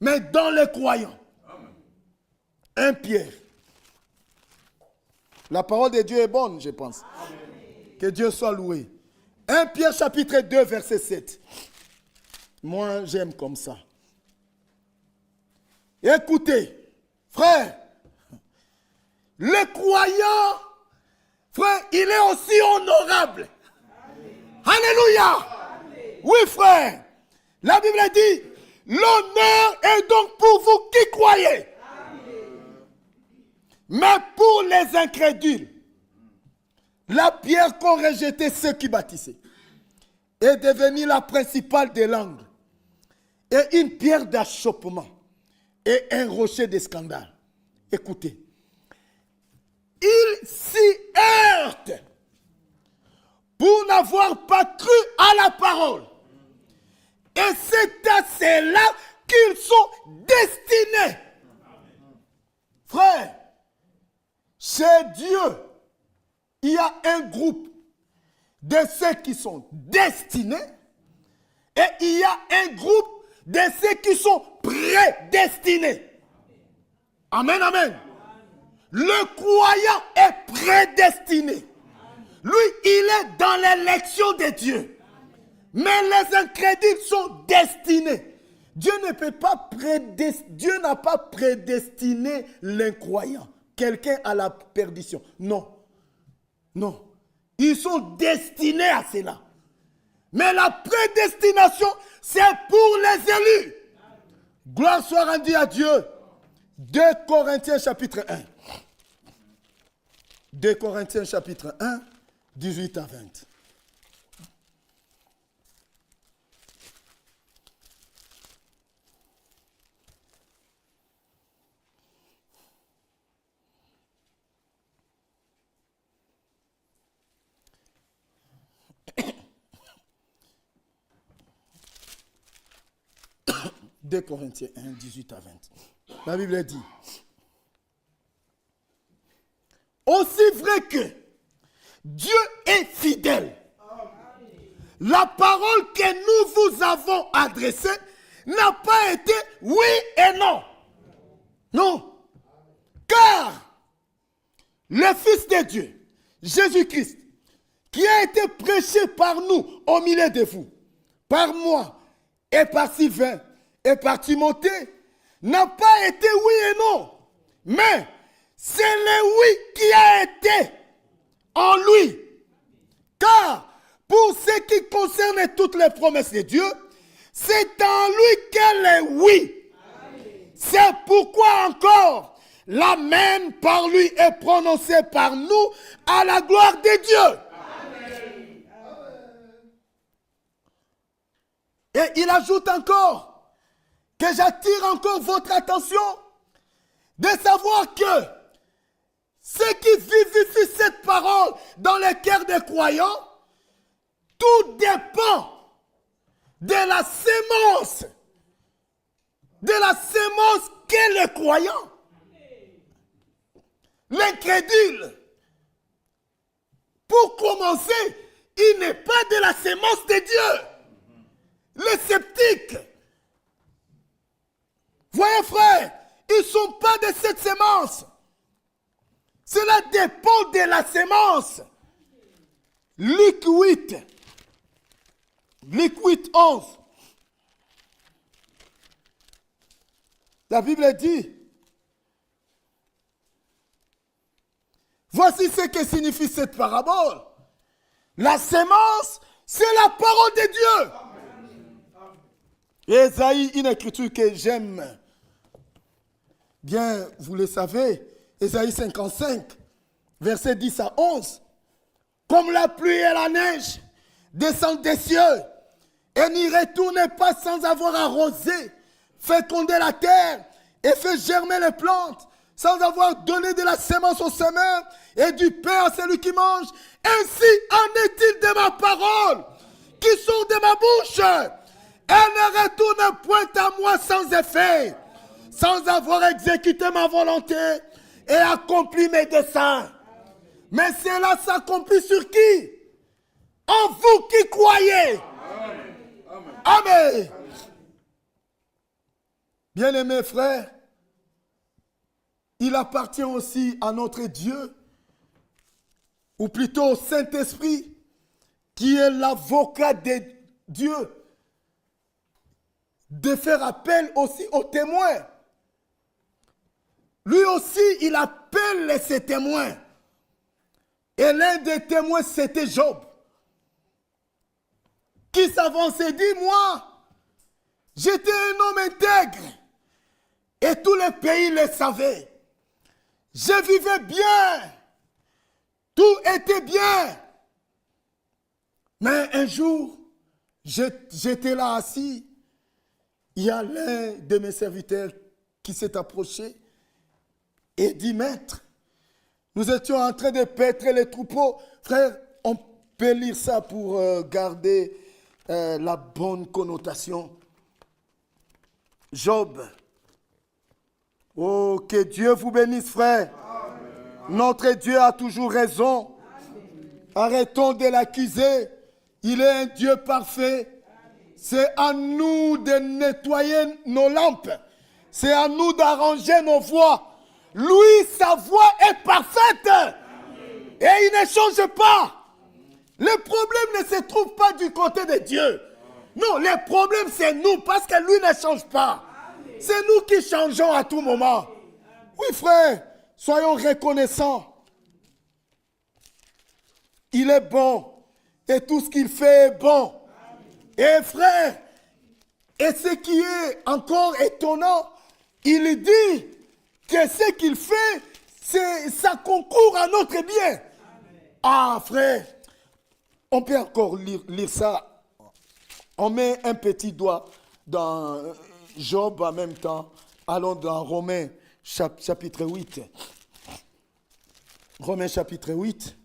Mais dans les croyants. 1 Pierre. La parole de Dieu est bonne, je pense. Amen. Que Dieu soit loué. 1 Pierre chapitre 2, verset 7. Moi, j'aime comme ça. Écoutez, frère, le croyant, frère, il est aussi honorable. Amen. Alléluia. Amen. Oui, frère. La Bible dit, l'honneur est donc pour vous qui croyez. Amen. Mais pour les incrédules, la pierre qu'ont rejeté ceux qui bâtissaient est devenue la principale des langues et une pierre d'achoppement et un rocher de scandale. Écoutez, ils s'y heurtent pour n'avoir pas cru à la parole. Et c'est à cela qu'ils sont destinés. Frère, chez Dieu, il y a un groupe de ceux qui sont destinés et il y a un groupe de ceux qui sont prédestinés. Amen, amen. Le croyant est prédestiné. Lui, il est dans l'élection de Dieu. Mais les incrédules sont destinés. Dieu n'a pas prédestiné l'incroyant, quelqu'un à la perdition. Non. Non. Ils sont destinés à cela. Mais la prédestination, c'est pour les élus. Gloire soit rendue à Dieu. 2 Corinthiens chapitre 1. 2 Corinthiens chapitre 1, 18 à 20. « 2 Corinthiens 1, 18 à 20. La Bible dit, aussi vrai que Dieu est fidèle, la parole que nous vous avons adressée n'a pas été oui et non. Non. Car le Fils de Dieu, Jésus-Christ, qui a été prêché par nous au milieu de vous, par moi et par Sylvain et par Timothée, n'a pas été oui et non, mais c'est le oui qui a été en lui. Car pour ce qui concerne toutes les promesses de Dieu, c'est en lui qu'elle est oui. C'est pourquoi encore l'amen par lui est prononcé par nous à la gloire de Dieu. Amen. Et il ajoute encore que j'attire encore votre attention de savoir que ceux qui vivifient cette parole dans le cœur des croyants, tout dépend de la sémence qu'est le croyant. L'incrédule, pour commencer, il n'est pas de la sémence de Dieu. Les sceptiques, voyez frère, ils ne sont pas de cette sémence. Cela dépend de la sémence. Luc 8, 11. La Bible dit, voici ce que signifie cette parabole. La sémence, c'est la parole de Dieu. Ésaïe, une écriture que j'aime bien, vous le savez, Ésaïe 55, versets 10 à 11. Comme la pluie et la neige descendent des cieux et n'y retournent pas sans avoir arrosé, fécondé la terre et fait germer les plantes, sans avoir donné de la sémence au semeur et du pain à celui qui mange. Ainsi en est-il de ma parole qui sort de ma bouche. Elle ne retourne point à moi sans effet, sans avoir exécuté ma volonté et accompli mes desseins. Mais cela s'accomplit sur qui? En vous qui croyez. Amen. Amen. Bien-aimés frères, il appartient aussi à notre Dieu, ou plutôt au Saint-Esprit, qui est l'avocat de Dieu, de faire appel aussi aux témoins. Lui aussi, il appelle ses témoins. Et l'un des témoins, c'était Job, qui s'avançait et dit, moi, j'étais un homme intègre, et tout le pays le savait. Je vivais bien, tout était bien. Mais un jour, j'étais là assis, il y a l'un de mes serviteurs qui s'est approché et dit, maître, nous étions en train de paître les troupeaux. Frère, on peut lire ça pour garder la bonne connotation. Job. Oh, que Dieu vous bénisse, frère. Amen. Notre Dieu a toujours raison. Amen. Arrêtons de l'accuser. Il est un Dieu parfait. C'est à nous de nettoyer nos lampes. C'est à nous d'arranger nos voix. Lui, sa voix est parfaite. Amen. Et il ne change pas. Le problème ne se trouve pas du côté de Dieu. Non, le problème c'est nous parce que lui ne change pas. C'est nous qui changeons à tout moment. Oui frère, soyons reconnaissants. Il est bon et tout ce qu'il fait est bon. Et frère, et ce qui est encore étonnant, il dit que ce qu'il fait, ça concourt à notre bien. Ah frère, On peut encore lire ça. On met un petit doigt dans Job en même temps. Allons dans Romains chapitre 8. Romains chapitre 8.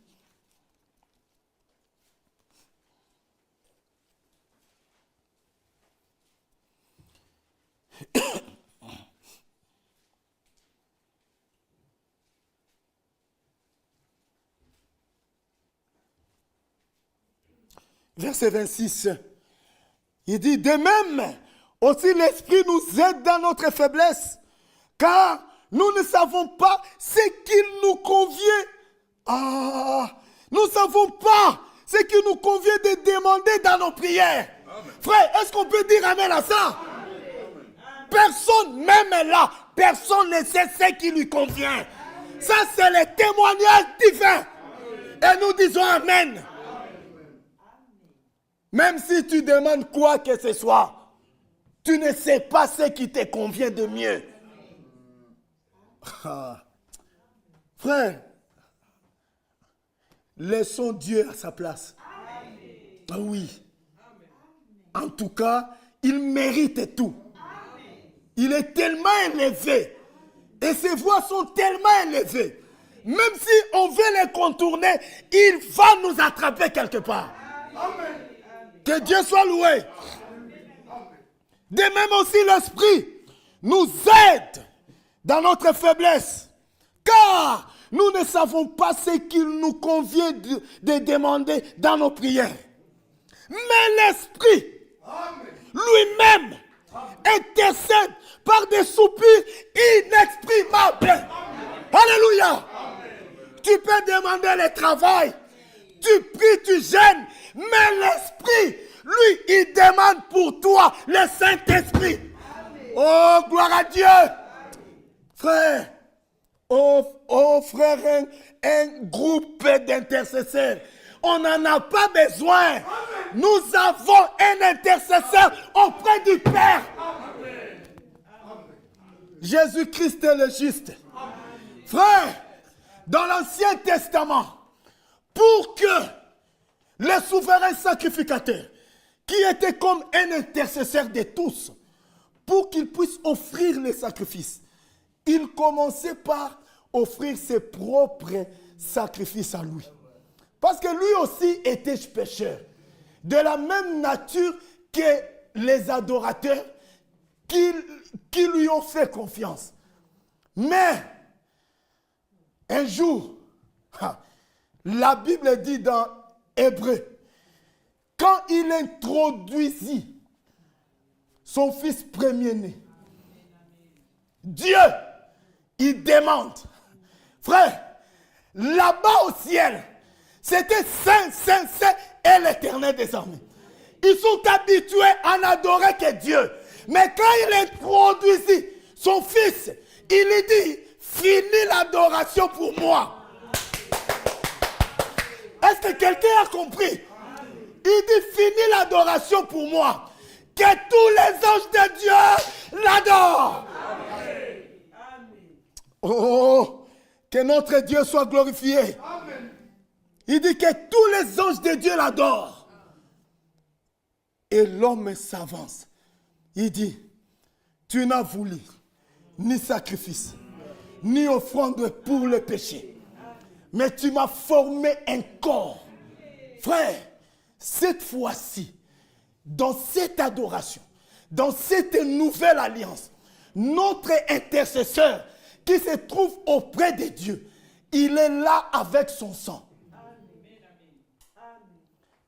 Verset 26. Il dit, de même, aussi l'Esprit nous aide dans notre faiblesse, car nous ne savons pas ce qu'il nous convient. Nous ne savons pas ce qu'il nous convient de demander dans nos prières. Amen. Frère, est-ce qu'on peut dire amen à ça? Amen. Personne, même là, personne ne sait ce qui lui convient. Ça, c'est le témoignage divin. Et nous disons amen. Même si tu demandes quoi que ce soit, tu ne sais pas ce qui te convient de mieux. Frère, laissons Dieu à sa place. Ah oui. En tout cas, il mérite tout. Il est tellement élevé. Et ses voix sont tellement élevées. Même si on veut les contourner, il va nous attraper quelque part. Amen. Que Dieu soit loué. De même aussi l'Esprit nous aide dans notre faiblesse. Car nous ne savons pas ce qu'il nous convient de demander dans nos prières. Mais l'Esprit lui-même intercède par des soupirs inexprimables. Alléluia. Tu peux demander le travail. Tu pries, tu gênes. Mais l'Esprit, lui, il demande pour toi le Saint-Esprit. Oh, gloire à Dieu. Frère, frère, un groupe d'intercesseurs. On n'en a pas besoin. Nous avons un intercesseur auprès du Père. Jésus-Christ est le juste. Frère, dans l'Ancien Testament, pour que le souverain sacrificateur, qui était comme un intercesseur de tous, pour qu'il puisse offrir les sacrifices, il commençait par offrir ses propres sacrifices à lui. Parce que lui aussi était pécheur, de la même nature que les adorateurs qui lui ont fait confiance. Mais, un jour, la Bible dit dans Hébreu, quand il introduisit son fils premier-né, Dieu, il demande, frère, là-bas au ciel, c'était Saint, Saint, Saint et l'Éternel des armées. Ils sont habitués à n'adorer que Dieu. Mais quand il introduisit son fils, il lui dit, finis l'adoration pour moi. Est-ce que quelqu'un a compris? Il dit, finis l'adoration pour moi. Que tous les anges de Dieu l'adorent. Oh, que notre Dieu soit glorifié. Amen. Il dit que tous les anges de Dieu l'adorent. Et l'homme s'avance. Il dit, tu n'as voulu ni sacrifice, ni offrande pour le péché. Mais tu m'as formé un corps. Frère, cette fois-ci, dans cette adoration, dans cette nouvelle alliance, notre intercesseur qui se trouve auprès de Dieu, il est là avec son sang.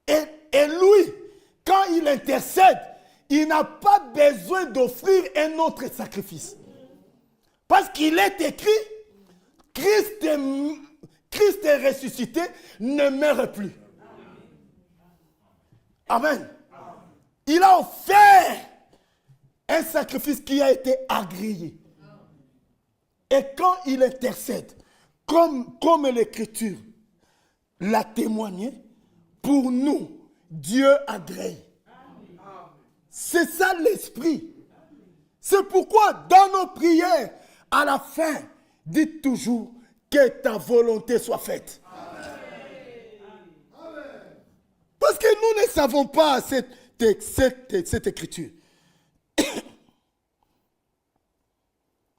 Et lui, quand il intercède, il n'a pas besoin d'offrir un autre sacrifice. Parce qu'il est écrit, Christ est ressuscité, ne meurt plus. Amen. Il a offert un sacrifice qui a été agréé. Et quand il intercède, comme l'Écriture l'a témoigné, pour nous, Dieu agrée. C'est ça l'esprit. C'est pourquoi dans nos prières, à la fin, dites toujours que ta volonté soit faite. Parce que nous ne savons pas cette écriture.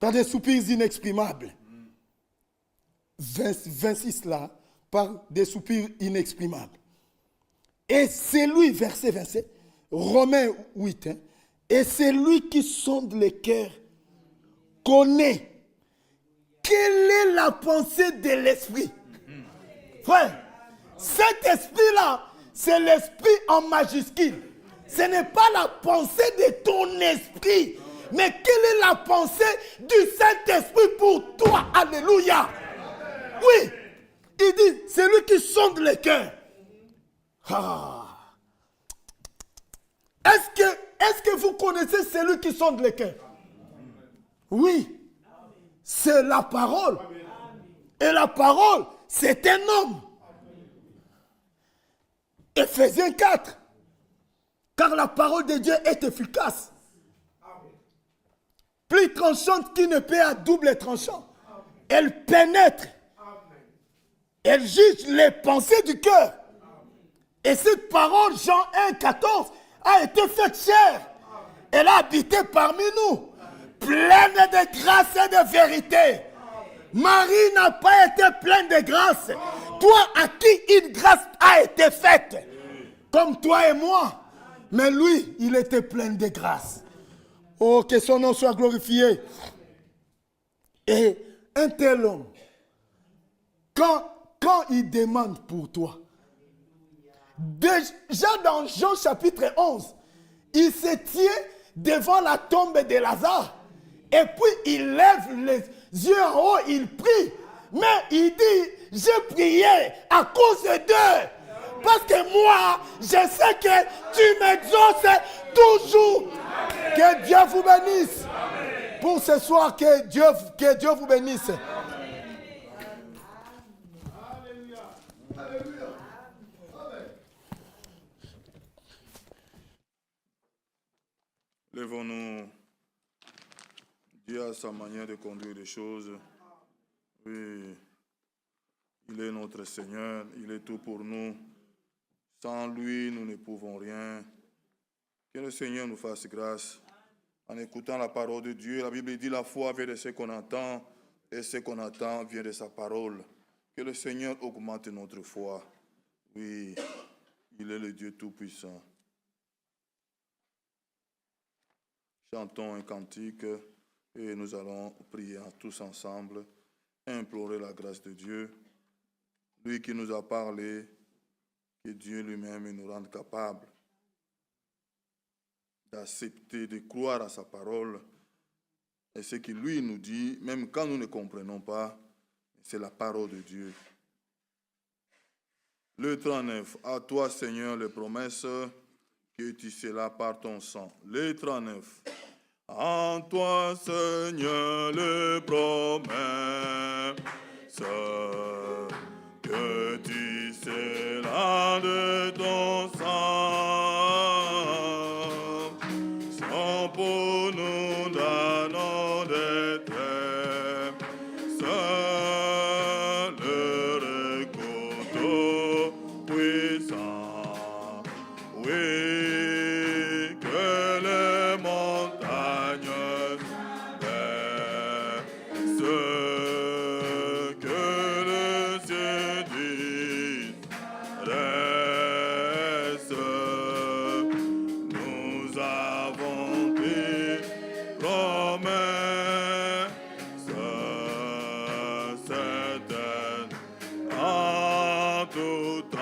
Par des soupirs inexprimables. 26 là, par des soupirs inexprimables. Et c'est lui, verset 27, Romains 8, hein, et c'est lui qui sonde les cœurs, connaît quelle est la pensée de l'esprit. Frère, cet esprit-là, c'est l'esprit en majuscule. Ce n'est pas la pensée de ton esprit, mais quelle est la pensée du Saint-Esprit pour toi? Alléluia. Oui, il dit, c'est lui qui sonde les cœurs. Ah. Est-ce que vous connaissez celui qui sonde les cœurs? Oui, c'est la parole. Et la parole, c'est un homme. Éphésiens 4. Car la parole de Dieu est efficace. Plus tranchante qu'une épée à double tranchant. Elle pénètre. Elle juge les pensées du cœur. Et cette parole, Jean 1, 14, a été faite chair. Elle a habité parmi nous, pleine de grâce et de vérité. Marie n'a pas été pleine de grâce. Toi à qui une grâce a été faite, comme toi et moi. Mais lui, il était plein de grâce. Oh, que son nom soit glorifié. Et un tel homme, quand il demande pour toi, déjà dans Jean chapitre 11, il se tient devant la tombe de Lazare. Et puis il lève les yeux en haut, il prie. Mais il dit, j'ai prié à cause d'eux. Parce que moi, je sais que tu m'exauces toujours. Que Dieu vous bénisse. Pour ce soir, que Dieu vous bénisse. Lèvons-nous. Dieu a sa manière de conduire les choses. Oui, il est notre Seigneur, il est tout pour nous. Sans lui, nous ne pouvons rien. Que le Seigneur nous fasse grâce. En écoutant la parole de Dieu, la Bible dit la foi vient de ce qu'on entend, et ce qu'on entend vient de sa parole. Que le Seigneur augmente notre foi. Oui, il est le Dieu Tout-Puissant. Chantons un cantique et nous allons prier tous ensemble, implorer la grâce de Dieu. Lui qui nous a parlé, que Dieu lui-même nous rende capables d'accepter, de croire à sa parole. Et ce qu'il lui nous dit, même quand nous ne comprenons pas, c'est la parole de Dieu. Le 39, à toi Seigneur les promesses que tu scellas par ton sang. Le 39, en toi Seigneur les promesses que tu scellas de ton sang, sont pour nous donnant des terres, seul le couteau puissant, oui, que les montagnes baissent, que le ciel reste, nous avons pris promesse certaine en tout temps,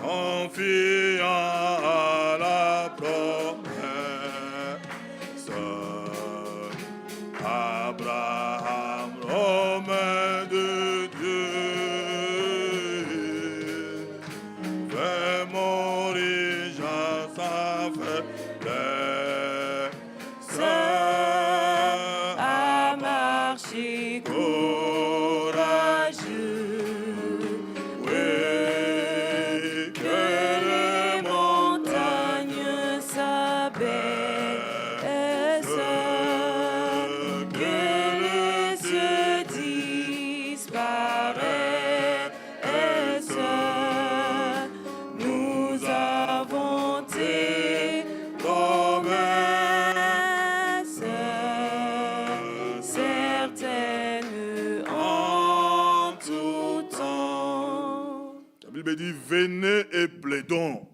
confiant à la promesse. Abraham, Romain de Dieu, fait mourir Jean sa faiblesse, à marcher courageux, oui, que le venez et plaidons.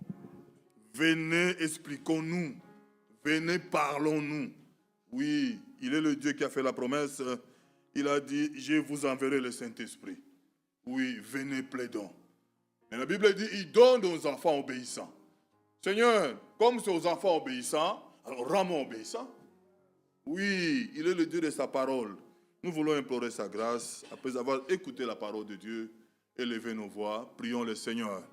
Venez, expliquons-nous. Venez, parlons-nous. Oui, il est le Dieu qui a fait la promesse. Il a dit, je vous enverrai le Saint-Esprit. Oui, venez, plaidons. Et la Bible dit, il donne aux enfants obéissants. Seigneur, comme c'est aux enfants obéissants, alors rends-moi obéissant. Oui, il est le Dieu de sa parole. Nous voulons implorer sa grâce, après avoir écouté la parole de Dieu, élever nos voix, prions le Seigneur.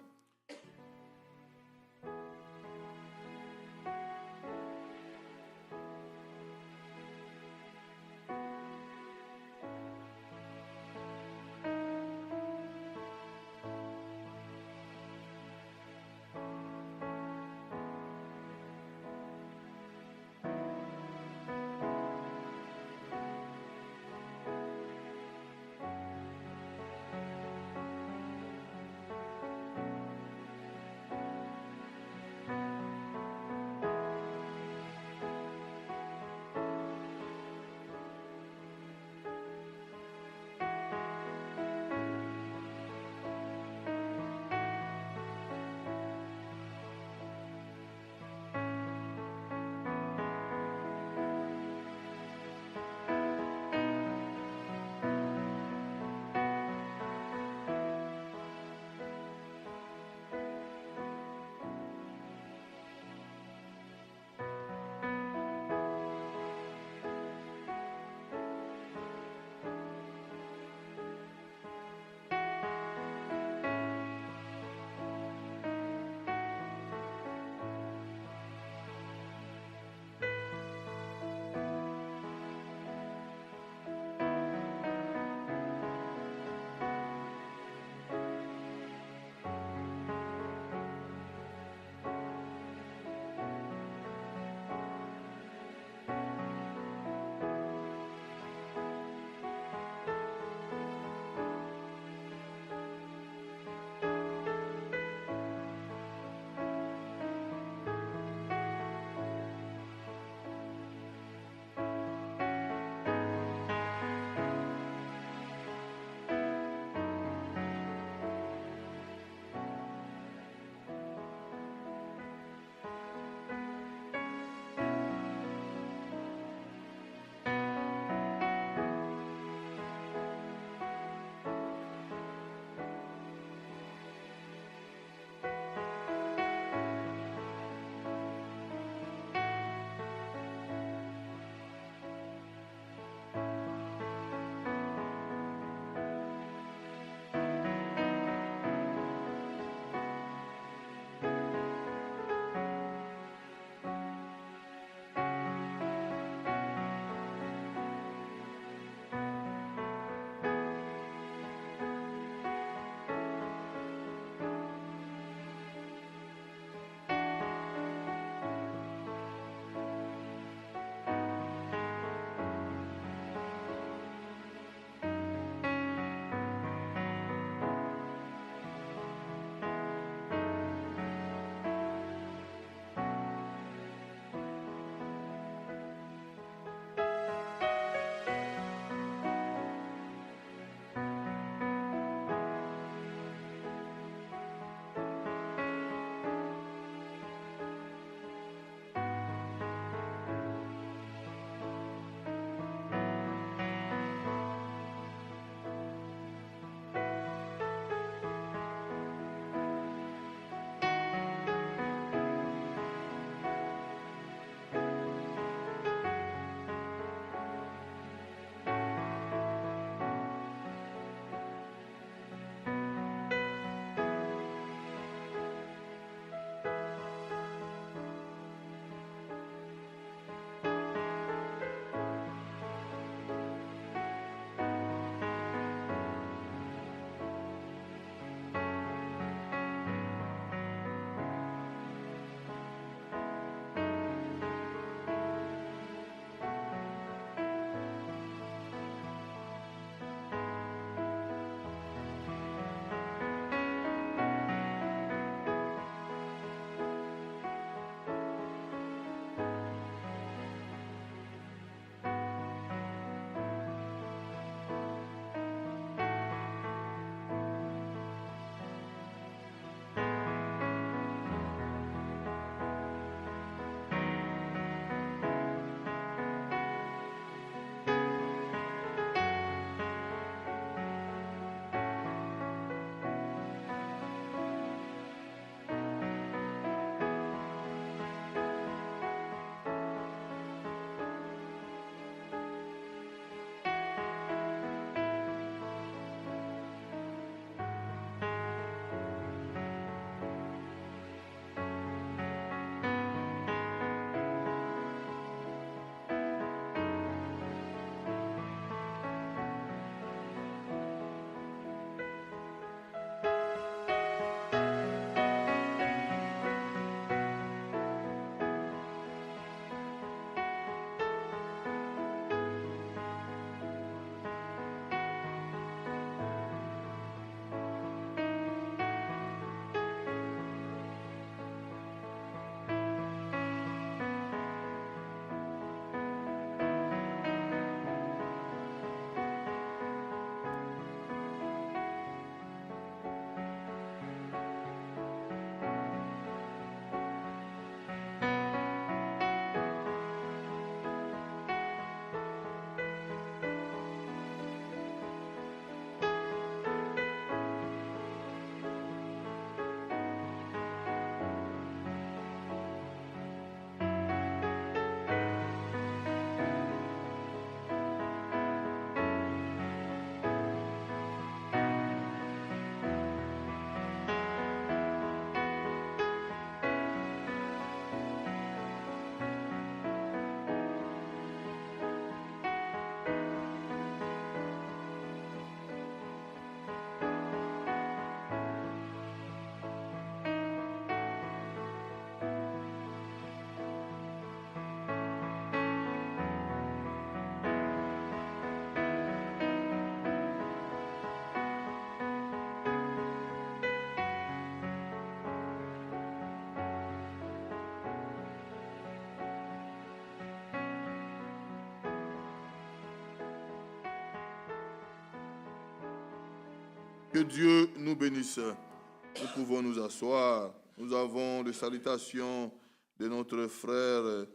Que Dieu nous bénisse. Nous pouvons nous asseoir. Nous avons les salutations de notre frère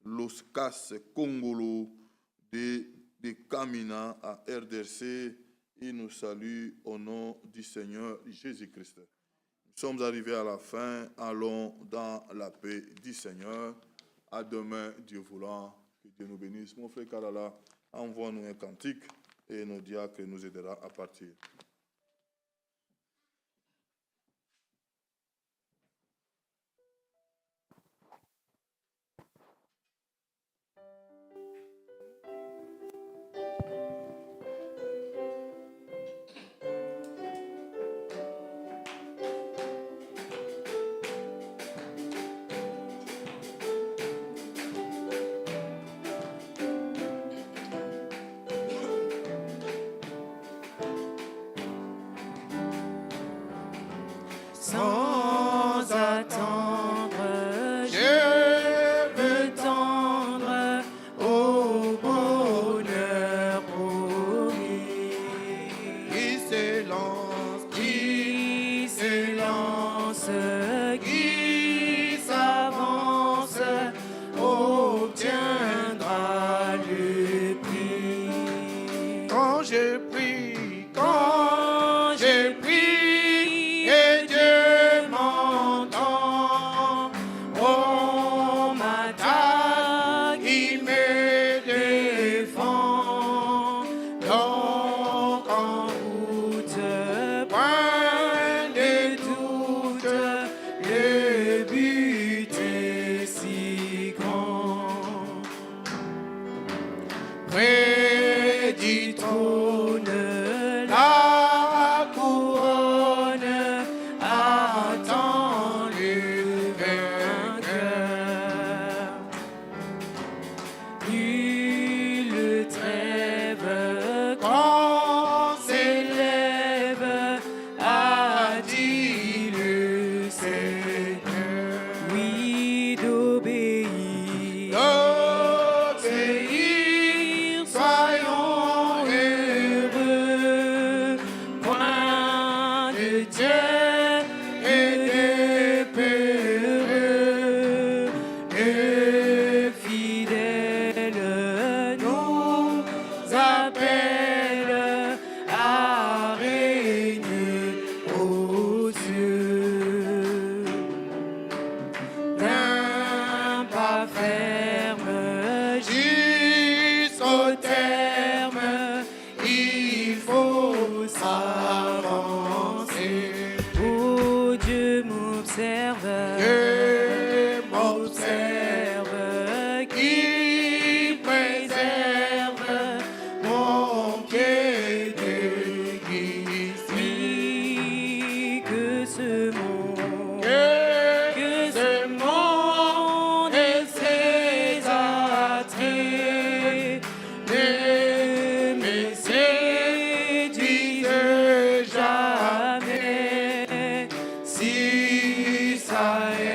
Loskas Kongolo de Kamina à RDC. Il nous salue au nom du Seigneur Jésus-Christ. Nous sommes arrivés à la fin. Allons dans la paix du Seigneur. À demain, Dieu voulant. Que Dieu nous bénisse. Mon frère Kalala, envoie-nous un cantique et nos diacres nous aidera à partir. Sans attendre, je veux tendre au bonheur promis. Qui se lance, qui s'avance, obtiendra le prix. Quand je prie, et Dieu m'entend. On m'attaque, il me défend. Donc en route, point de doute, le but est si grand. Près du trône, la couronne attend le vainqueur. Nulle trêve quand s'élève, a dit le Seigneur. Oui, d'obéir, soyons heureux. Point de Dieu et de peureux, le fidèle nous appelle à régner aux cieux. D'un pas ferme jusqu'au terme, il faut s'avancer. Oh, Dieu m'observe, qui préserve mon pied de guise. Oui, que ce monde et ses attraits ne me séduisent jamais. Si ça est